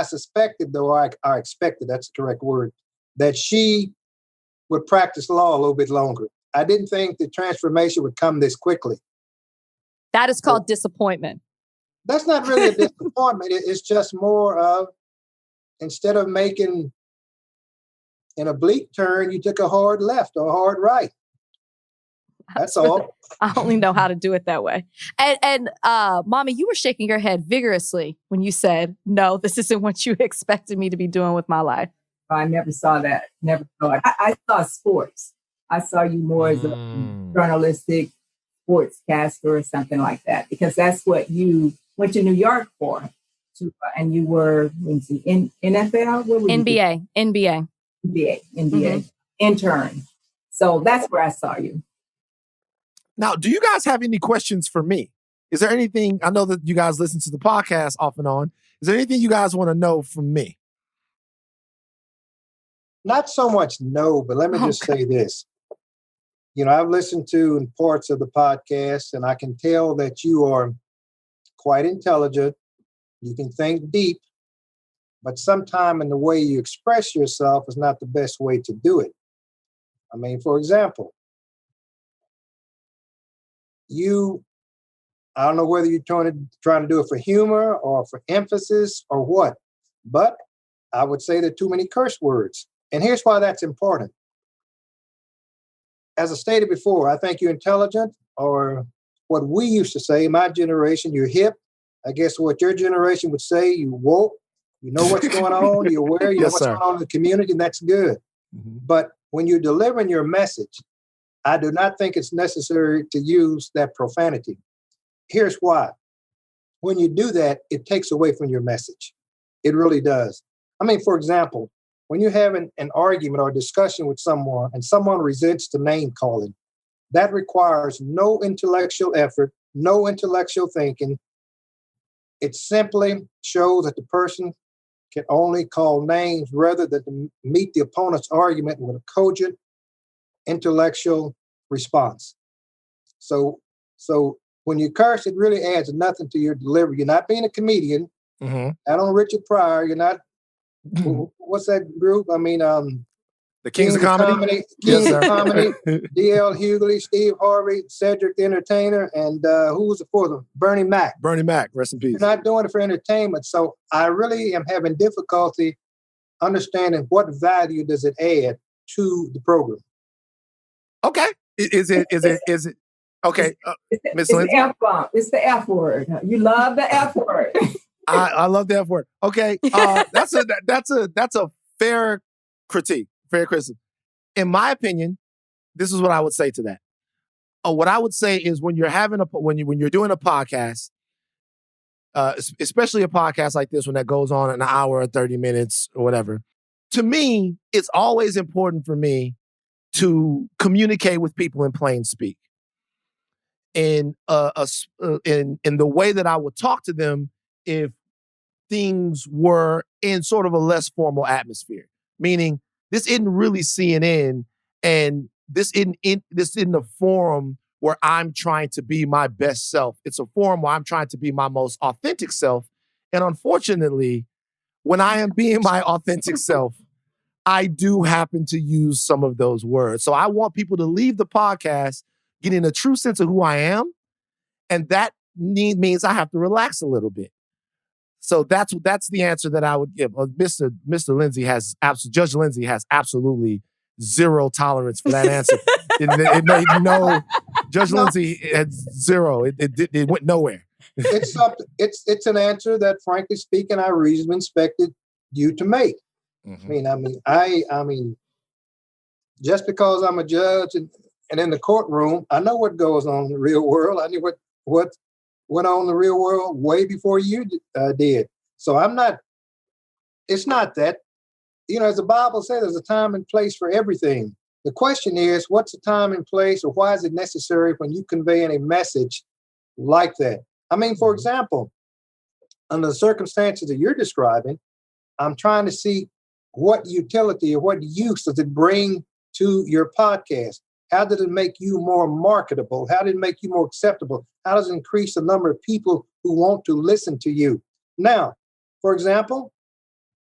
suspected, though, I expected, that's the correct word, that she would practice law a little bit longer. I didn't think the transformation would come this quickly. That is called disappointment. That's not really a disappointment. It's just more of, instead of making an oblique turn, you took a hard left or a hard right. That's all. I only know how to do it that way. And Mommy, you were shaking your head vigorously when you said, no, this isn't what you expected me to be doing with my life. I never saw that. Never saw it. I saw sports. I saw you more as a journalistic sportscaster or something like that, because that's what you went to New York for. And you were in NFL? What were NBA. Intern. So that's where I saw you. Now, do you guys have any questions for me? Is there anything, I know that you guys listen to the podcast off and on. Is there anything you guys want to know from me? Not so much no, but let me just say this. You know, I've listened to parts of the podcast, and I can tell that you are quite intelligent. You can think deep, but sometimes in the way you express yourself is not the best way to do it. I mean, for example, I don't know whether you're trying to do it for humor or for emphasis or what, but I would say there are too many curse words. And here's why that's important. As I stated before, I think you're intelligent, or what we used to say, my generation, you're hip. I guess what your generation would say, you woke, you know what's going on, you're aware, you know what's going on in the community, and that's good. But when you're delivering your message, I do not think it's necessary to use that profanity. Here's why. When you do that, it takes away from your message. It really does. I mean, for example, when you're having an argument or a discussion with someone and someone resents the name calling, that requires no intellectual effort, no intellectual thinking. It simply shows that the person can only call names rather than to meet the opponent's argument with a cogent intellectual response. So when you curse, it really adds nothing to your delivery. You're not being a comedian. Not on Richard Pryor. You're not. What's that group? I mean, The Kings of Comedy? Kings of Comedy, D.L. Hughley, Steve Harvey, Cedric the Entertainer, and who was the fourth one? Bernie Mac. Bernie Mac, rest in peace. You're not doing it for entertainment. So I really am having difficulty understanding what value does it add to the program. Okay. Is it? Okay. Miss Lindsay? F-bomb. It's the F word. You love the F word. I love the F word. Okay. That's a fair critique. Fair criticism. In my opinion, this is what I would say to that. What I would say is when you're doing a podcast, especially a podcast like this one that goes on an hour or 30 minutes or whatever, to me, it's always important for me to communicate with people in plain speak. In the way that I would talk to them if things were in sort of a less formal atmosphere, meaning this isn't really CNN, and this isn't a forum where I'm trying to be my best self. It's a forum where I'm trying to be my most authentic self. And unfortunately, when I am being my authentic self, I do happen to use some of those words. So I want people to leave the podcast getting a true sense of who I am. And that means I have to relax a little bit. So that's the answer that I would give. Mr. Lindsay Judge Lindsay has absolutely zero tolerance for that answer. it made Judge Lindsay had zero. It went nowhere. It's an answer that, frankly speaking, I reasonably expected you to make. Mm-hmm. I mean, just because I'm a judge and in the courtroom, I know what goes on in the real world. I knew what went on in the real world way before you did. So it's not that, as the Bible says, there's a time and place for everything. The question is, what's the time and place, or why is it necessary when you convey a message like that? I mean, for example, under the circumstances that you're describing, I'm trying to see what utility or what use does it bring to your podcast? How did it make you more marketable? How did it make you more acceptable? How does it increase the number of people who want to listen to you? Now, for example,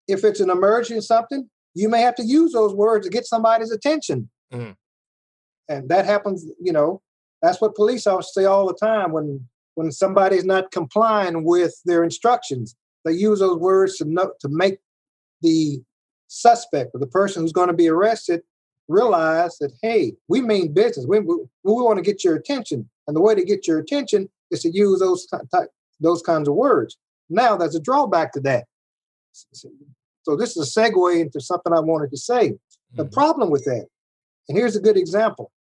if it's an emergency or something, you may have to use those words to get somebody's attention. Mm. And that happens, that's what police officers say all the time when somebody's not complying with their instructions. They use those words to make the suspect or the person who's going to be arrested realize that, hey, we mean business. We want to get your attention. And the way to get your attention is to use those kinds of words. Now, there's a drawback to that. So this is a segue into something I wanted to say. Mm-hmm. The problem with that, and here's a good example.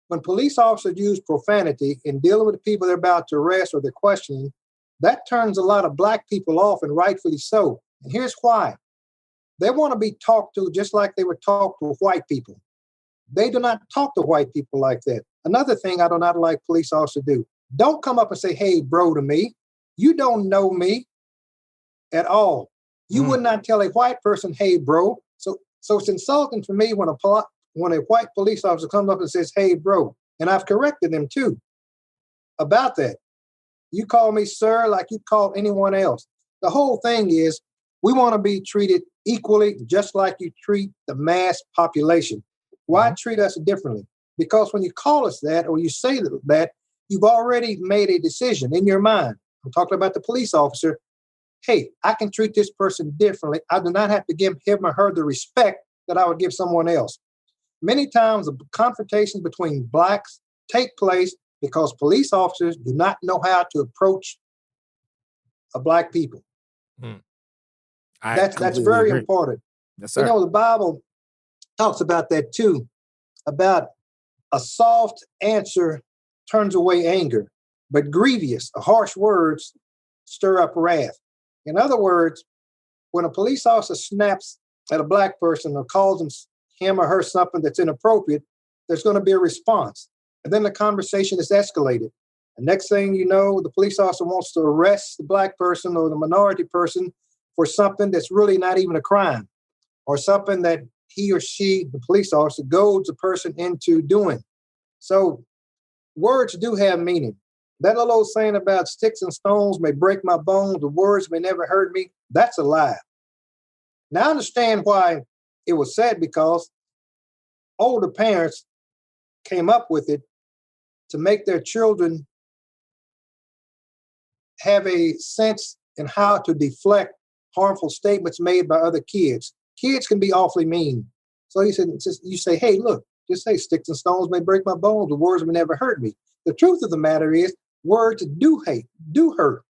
When police officers use profanity in dealing with the people they're about to arrest or they're questioning, that turns a lot of Black people off, and rightfully so. And here's why. They want to be talked to just like they would talk to white people. They do not talk to white people like that. Another thing I do not like police officers do. Don't come up and say, hey, bro, to me. You don't know me at all. You would not tell a white person, hey, bro. So it's insulting for me when a white police officer comes up and says, hey, bro. And I've corrected them too about that. You call me sir like you call anyone else. The whole thing is we want to be treated equally, just like you treat the mass population. Why treat us differently? Because when you call us that or you say that, you've already made a decision in your mind. I'm talking about the police officer. Hey, I can treat this person differently. I do not have to give him or her the respect that I would give someone else. Many times the confrontations between Blacks take place because police officers do not know how to approach a Black people. That's very important. Yes, sir. The Bible talks about that too, about a soft answer turns away anger, but grievous or harsh words stir up wrath. In other words, when a police officer snaps at a Black person or calls him or her something that's inappropriate, there's going to be a response. And then the conversation is escalated. The next thing you know, the police officer wants to arrest the Black person or the minority person for something that's really not even a crime, or something that he or she, the police officer, goads the person into doing. So words do have meaning. That little old saying about sticks and stones may break my bones, the words may never hurt me, that's a lie. Now I understand why it was said, because older parents came up with it to make their children have a sense in how to deflect harmful statements made by other kids. Kids can be awfully mean. So he said, you say, hey, look, just say sticks and stones may break my bones, but words may never hurt me. The truth of the matter is words do hurt.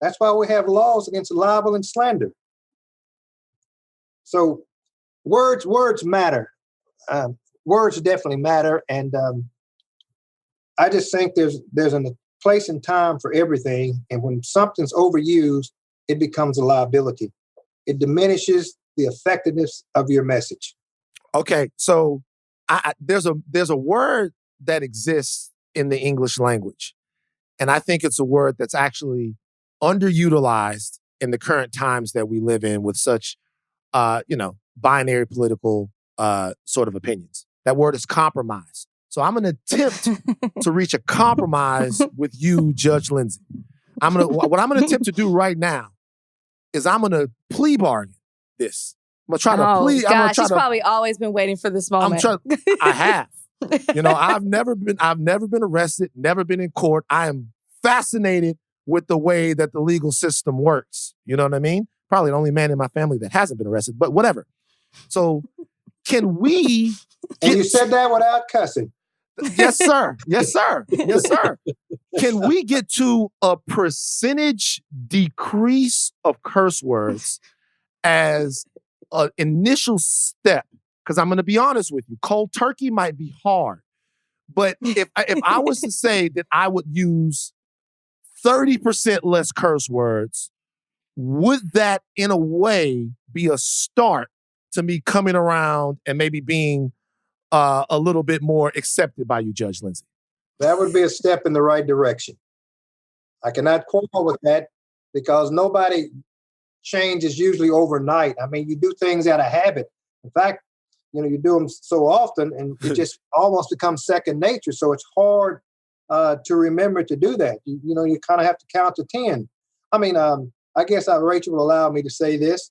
That's why we have laws against libel and slander. So words matter. Words definitely matter. And I just think there's a place and time for everything. And when something's overused, it becomes a liability. It diminishes the effectiveness of your message. Okay, so there's a word that exists in the English language, and I think it's a word that's actually underutilized in the current times that we live in with such, binary political sort of opinions. That word is compromise. So I'm going to attempt to reach a compromise with you, Judge Lindsay. What I'm going to attempt to do right now is I'm going to plea bargain this. I'm going to try to plea. Gosh, she's probably always been waiting for this moment. I have. I've never been arrested, never been in court. I am fascinated with the way that the legal system works. You know what I mean? Probably the only man in my family that hasn't been arrested, but whatever. So can we... And you said that without cussing. Yes, sir. Yes, sir. Yes, sir. Can we get to a percentage decrease of curse words as an initial step? Because I'm going to be honest with you, cold turkey might be hard. But if I was to say that I would use 30% less curse words, would that in a way be a start to me coming around and maybe being a little bit more accepted by you, Judge Lindsay? That would be a step in the right direction. I cannot quarrel with that because nobody changes usually overnight. I mean, you do things out of habit. In fact, you do them so often and it just almost becomes second nature. So it's hard to remember to do that. You kind of have to count to 10. I mean, I guess Rachel will allow me to say this.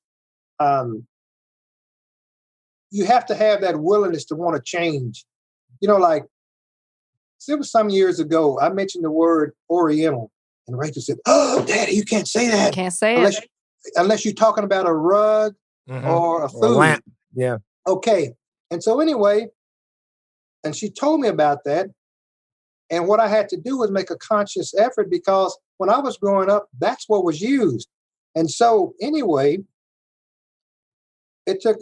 You have to have that willingness to want to change. It was some years ago, I mentioned the word Oriental, and Rachel said, "Oh, Daddy, you can't say that. Can't say it. Unless you're talking about a rug or a food." Or a lamp. Yeah. Okay. And so anyway, and she told me about that. And what I had to do was make a conscious effort because when I was growing up, that's what was used. And so anyway, it took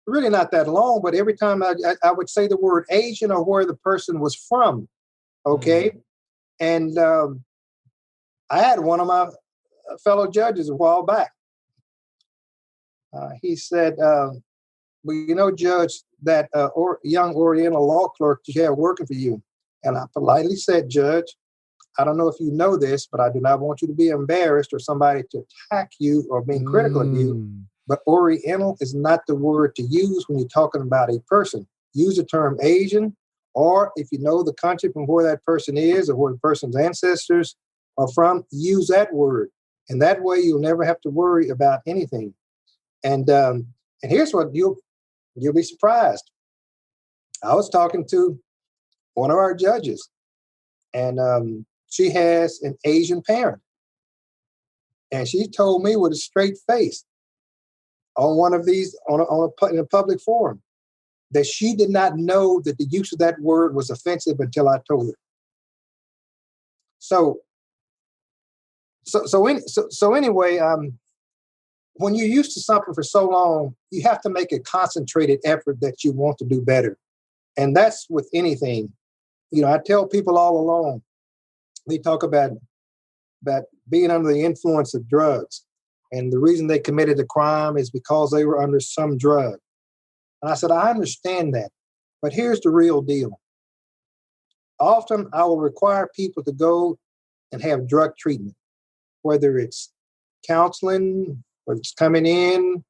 really not that long, but every time I would say the word Asian or where the person was from, okay? And I had one of my fellow judges a while back. He said, well, Judge, that young Oriental law clerk you have working for you. And I politely said, Judge, I don't know if you know this, but I do not want you to be embarrassed or somebody to attack you or being critical of you. But Oriental is not the word to use when you're talking about a person. Use the term Asian, or if you know the country from where that person is or where the person's ancestors are from, use that word. And that way you'll never have to worry about anything. And here's what you'll be surprised. I was talking to one of our judges, and she has an Asian parent. And she told me with a straight face, on one of these, in a public forum, that she did not know that the use of that word was offensive until I told her. So anyway, when you're used to something for so long, you have to make a concentrated effort that you want to do better. And that's with anything. I tell people all along, they talk about being under the influence of drugs. And the reason they committed the crime is because they were under some drug. And I said, I understand that, but here's the real deal. Often I will require people to go and have drug treatment, whether it's counseling, whether it's coming in,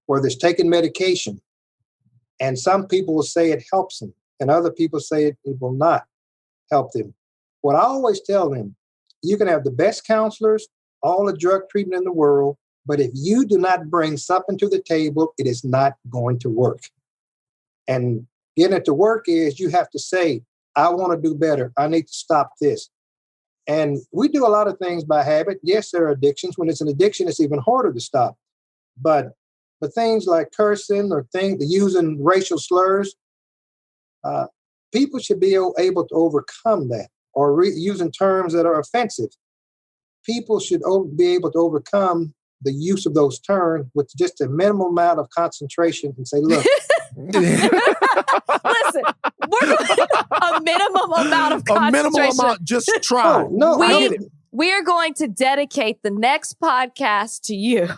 whether it's taking medication. And some people will say it helps them, and other people say it will not help them. What I always tell them, you can have the best counselors, all the drug treatment in the world, but if you do not bring something to the table, it is not going to work. And getting it to work is you have to say, I want to do better. I need to stop this. And we do a lot of things by habit. Yes, there are addictions. When it's an addiction, it's even harder to stop. But things like cursing or using racial slurs, people should be able to overcome that, or using terms that are offensive. People should be able to overcome the use of those terms with just a minimal amount of concentration and say, look. Listen, we're going a minimum amount of concentration. A minimal amount, just try. We are going to dedicate the next podcast to you.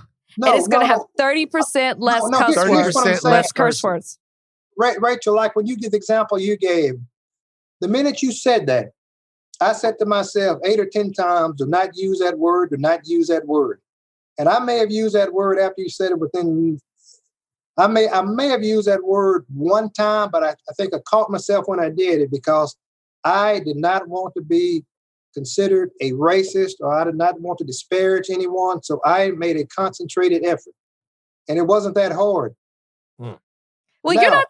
And it's going to have 30% less cuss words. 30% less curse words. Right, Rachel, like when you give the example you gave, the minute you said that, I said to myself 8 or 10 times, do not use that word, do not use that word. And I may have used that word after you said it I may have used that word one time, but I think I caught myself when I did it, because I did not want to be considered a racist, or I did not want to disparage anyone. So I made a concentrated effort, and it wasn't that hard. Well, you're not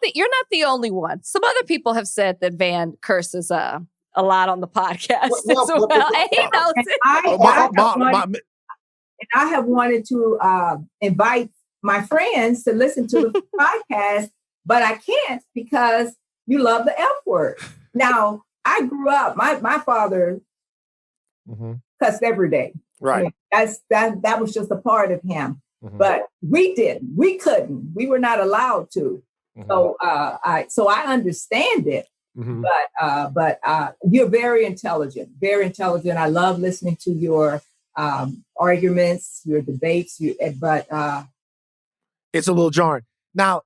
the only one. Some other people have said that Van curses a lot on the podcast as well. And he knows it. I have wanted to invite my friends to listen to the podcast, but I can't because you love the F word. Now, I grew up, my father cussed every day. Right. I mean, that was just a part of him. But we couldn't. We were not allowed to. So I understand it. But you're very intelligent. Very intelligent. I love listening to your arguments, your debates. It's a little jarring. Now,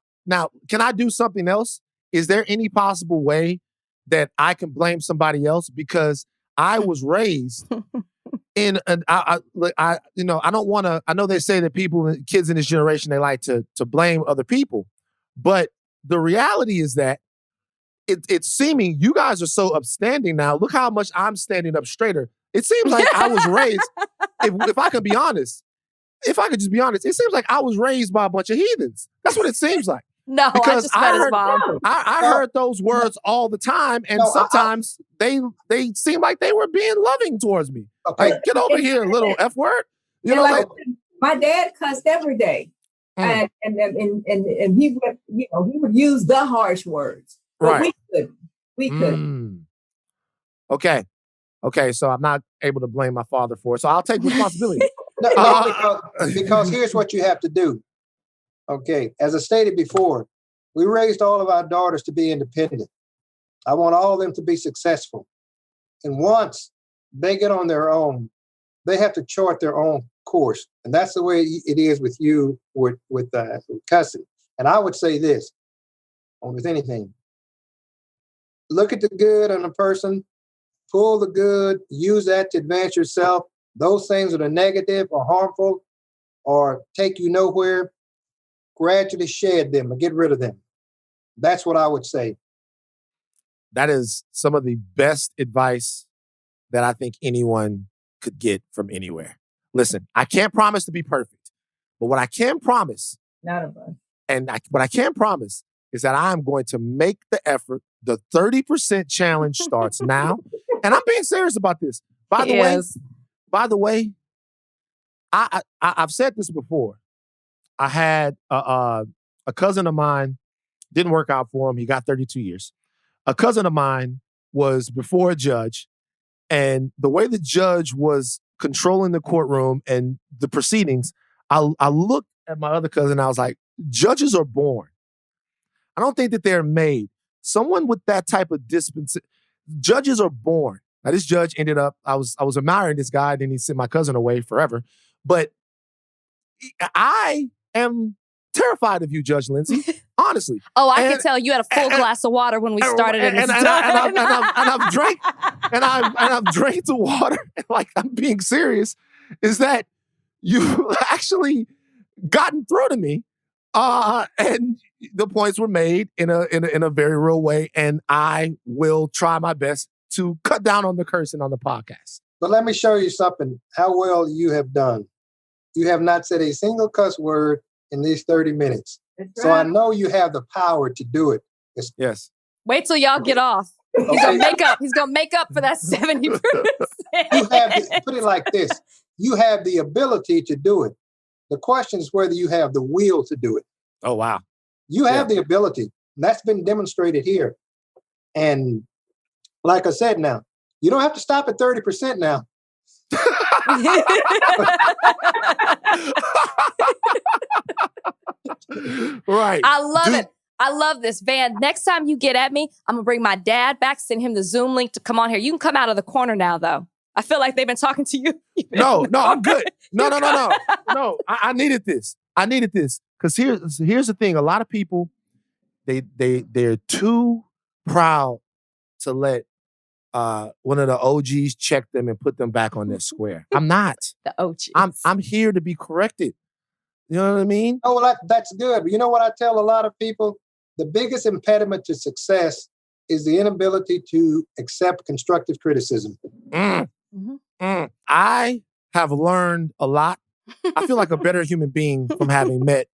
can I do something else? Is there any possible way that I can blame somebody else? Because I was raised in I don't want to. I know they say that kids in this generation, they like to blame other people, but the reality is that it's seeming you guys are so upstanding now. Look how much I'm standing up straighter. It seems like I was raised. If I could be honest. If I could just be honest, it seems like I was raised by a bunch of heathens. That's what it seems like. No, because I just met his mom. I heard those words all the time, and sometimes they seem like they were being loving towards me. Okay. Like, get over here, little F word. My dad cussed every day, and he would he would use the harsh words. But right. We couldn't. Okay. So I'm not able to blame my father for it. So I'll take responsibility. Because here's what you have to do. Okay, as I stated before, we raised all of our daughters to be independent. I want all of them to be successful. And once they get on their own, they have to chart their own course. And that's the way it is with you, with cussing. And I would say this, with anything. Look at the good in a person, pull the good, use that to advance yourself. Those things that are negative or harmful or take you nowhere, gradually shed them or get rid of them. That's what I would say. That is some of the best advice that I think anyone could get from anywhere. Listen, I can't promise to be perfect, but what I can promise, what I can promise is that I am going to make the effort. The 30% challenge starts now. And I'm being serious about this. By the way, I've said this before. I had a cousin of mine, didn't work out for him. He got 32 years. A cousin of mine was before a judge, and the way the judge was controlling the courtroom and the proceedings, I looked at my other cousin and I was like, judges are born. I don't think that they're made. Someone with that type of judges are born. Now, this judge ended up, I was admiring this guy, then he sent my cousin away forever. But I am terrified of you, Judge Lindsay, honestly. Oh, I can tell you had a full glass of water when we started. I've drank the water. Like, I'm being serious. Is that you actually gotten through to me, and the points were made in a very real way, and I will try my best to cut down on the cursing on the podcast. But let me show you something, how well you have done. You have not said a single cuss word in these 30 minutes. Right. So I know you have the power to do it. Yes. Wait till y'all get off. He's gonna make up. He's gonna make up for that 70%. Put it like this: you have the ability to do it. The question is whether you have the will to do it. Oh wow! You have the ability. That's been demonstrated here. And like I said, now you don't have to stop at 30% now. Right. I love it. I love this, Van. Next time you get at me, I'm going to bring my dad back, send him the Zoom link to come on here. You can come out of the corner now, though. I feel like they've been talking to you. No, I'm good. No. No, I needed this. I needed this. Because here's the thing. A lot of people, they're too proud to let one of the OGs check them and put them back on their square. I'm not. The OGs. I'm here to be corrected. You know what I mean? Oh, well, that's good. But you know what I tell a lot of people? The biggest impediment to success is the inability to accept constructive criticism. I have learned a lot. I feel like a better human being from having met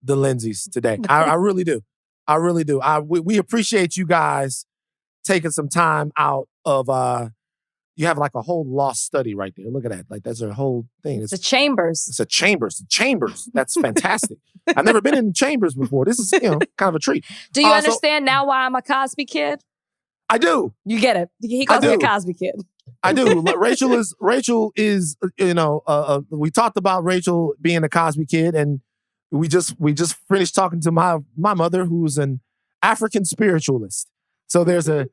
the Lindsays today. I really do. I really do. We appreciate you guys taking some time out of, you have like a whole law study right there. Look at that. Like that's a whole thing. It's the chambers. It's a chambers. The chambers. That's fantastic. I've never been in chambers before. This is, kind of a treat. Do you understand now why I'm a Cosby kid? I do. You get it. He calls me a Cosby kid. I do. Rachel is, we talked about Rachel being a Cosby kid, and we just finished talking to my mother, who's an African spiritualist. So there's a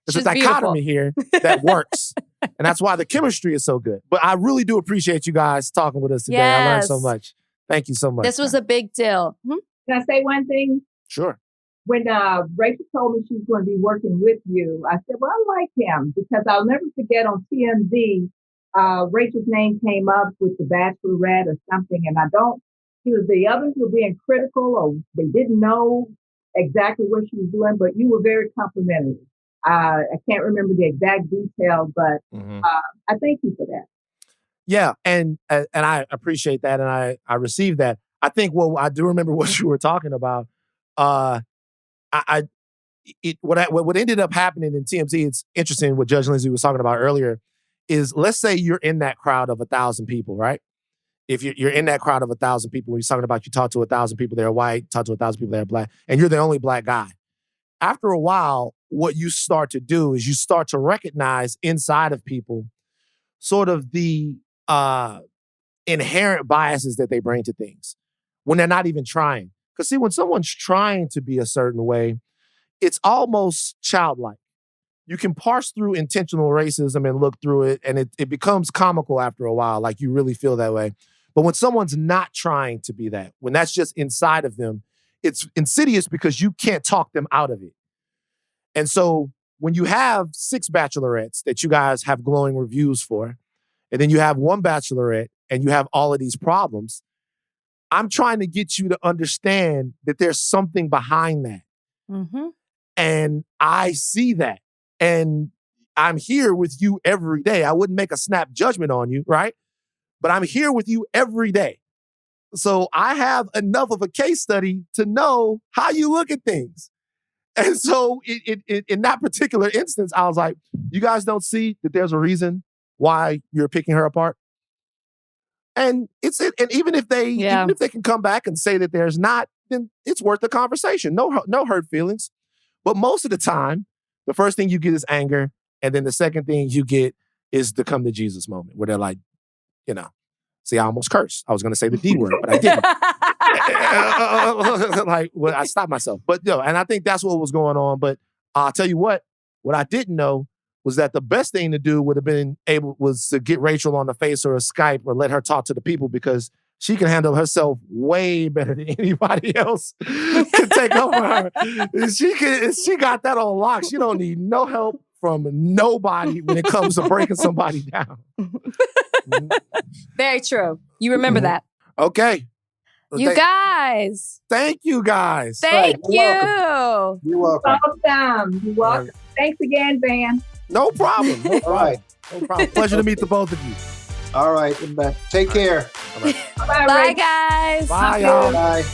dichotomy here that works. And that's why the chemistry is so good. But I really do appreciate you guys talking with us today. Yes. I learned so much. Thank you so much. This was a big deal. Can I say one thing? Sure. When Rachel told me she was going to be working with you, I said, well, I like him because I'll never forget on TMZ, Rachel's name came up with the Bachelorette or something. And the others were being critical or they didn't know exactly what she was doing, but you were very complimentary. I can't remember the exact detail, but I thank you for that. Yeah, and I appreciate that, and I received that. I think I do remember what you were talking about. What ended up happening in TMZ, it's interesting what Judge Lindsay was talking about earlier, is let's say you're in that crowd of 1,000 people, right? If you're in that crowd of 1,000 people, when you're talking about you talk to 1,000 people that are white, talk to 1,000 people that are black, and you're the only black guy. After a while, what you start to do is you start to recognize inside of people sort of the inherent biases that they bring to things when they're not even trying. Because see, when someone's trying to be a certain way, it's almost childlike. You can parse through intentional racism and look through it, and it becomes comical after a while, like you really feel that way. But when someone's not trying to be that, when that's just inside of them, it's insidious because you can't talk them out of it. And so when you have 6 bachelorettes that you guys have glowing reviews for, and then you have 1 bachelorette and you have all of these problems, I'm trying to get you to understand that there's something behind that. Mm-hmm. And I see that. And I'm here with you every day. I wouldn't make a snap judgment on you, right? But I'm here with you every day. So I have enough of a case study to know how you look at things. And so in that particular instance, I was like, you guys don't see that there's a reason why you're picking her apart? And even if they can come back and say that there's not, then it's worth the conversation. No hurt feelings. But most of the time, the first thing you get is anger. And then the second thing you get is the come to Jesus moment where they're like, see, I almost cursed. I was going to say the D word, but I didn't. I stopped myself. But and I think that's what was going on. But I'll tell you what I didn't know was that the best thing to do would have been was to get Rachel on the Face or a Skype or let her talk to the people because she can handle herself way better than anybody else can take over her. She got that on lock. She don't need no help from nobody when it comes to breaking somebody down. Very true. You remember that. Okay. You guys. Thank you guys. Thank you. Welcome. You're welcome. You're welcome. Thanks again, Van. No problem. No problem. All right. No problem. Pleasure to meet the both of you. All right. Take care. All right. Bye, Bye, guys. Bye, y'all. Bye.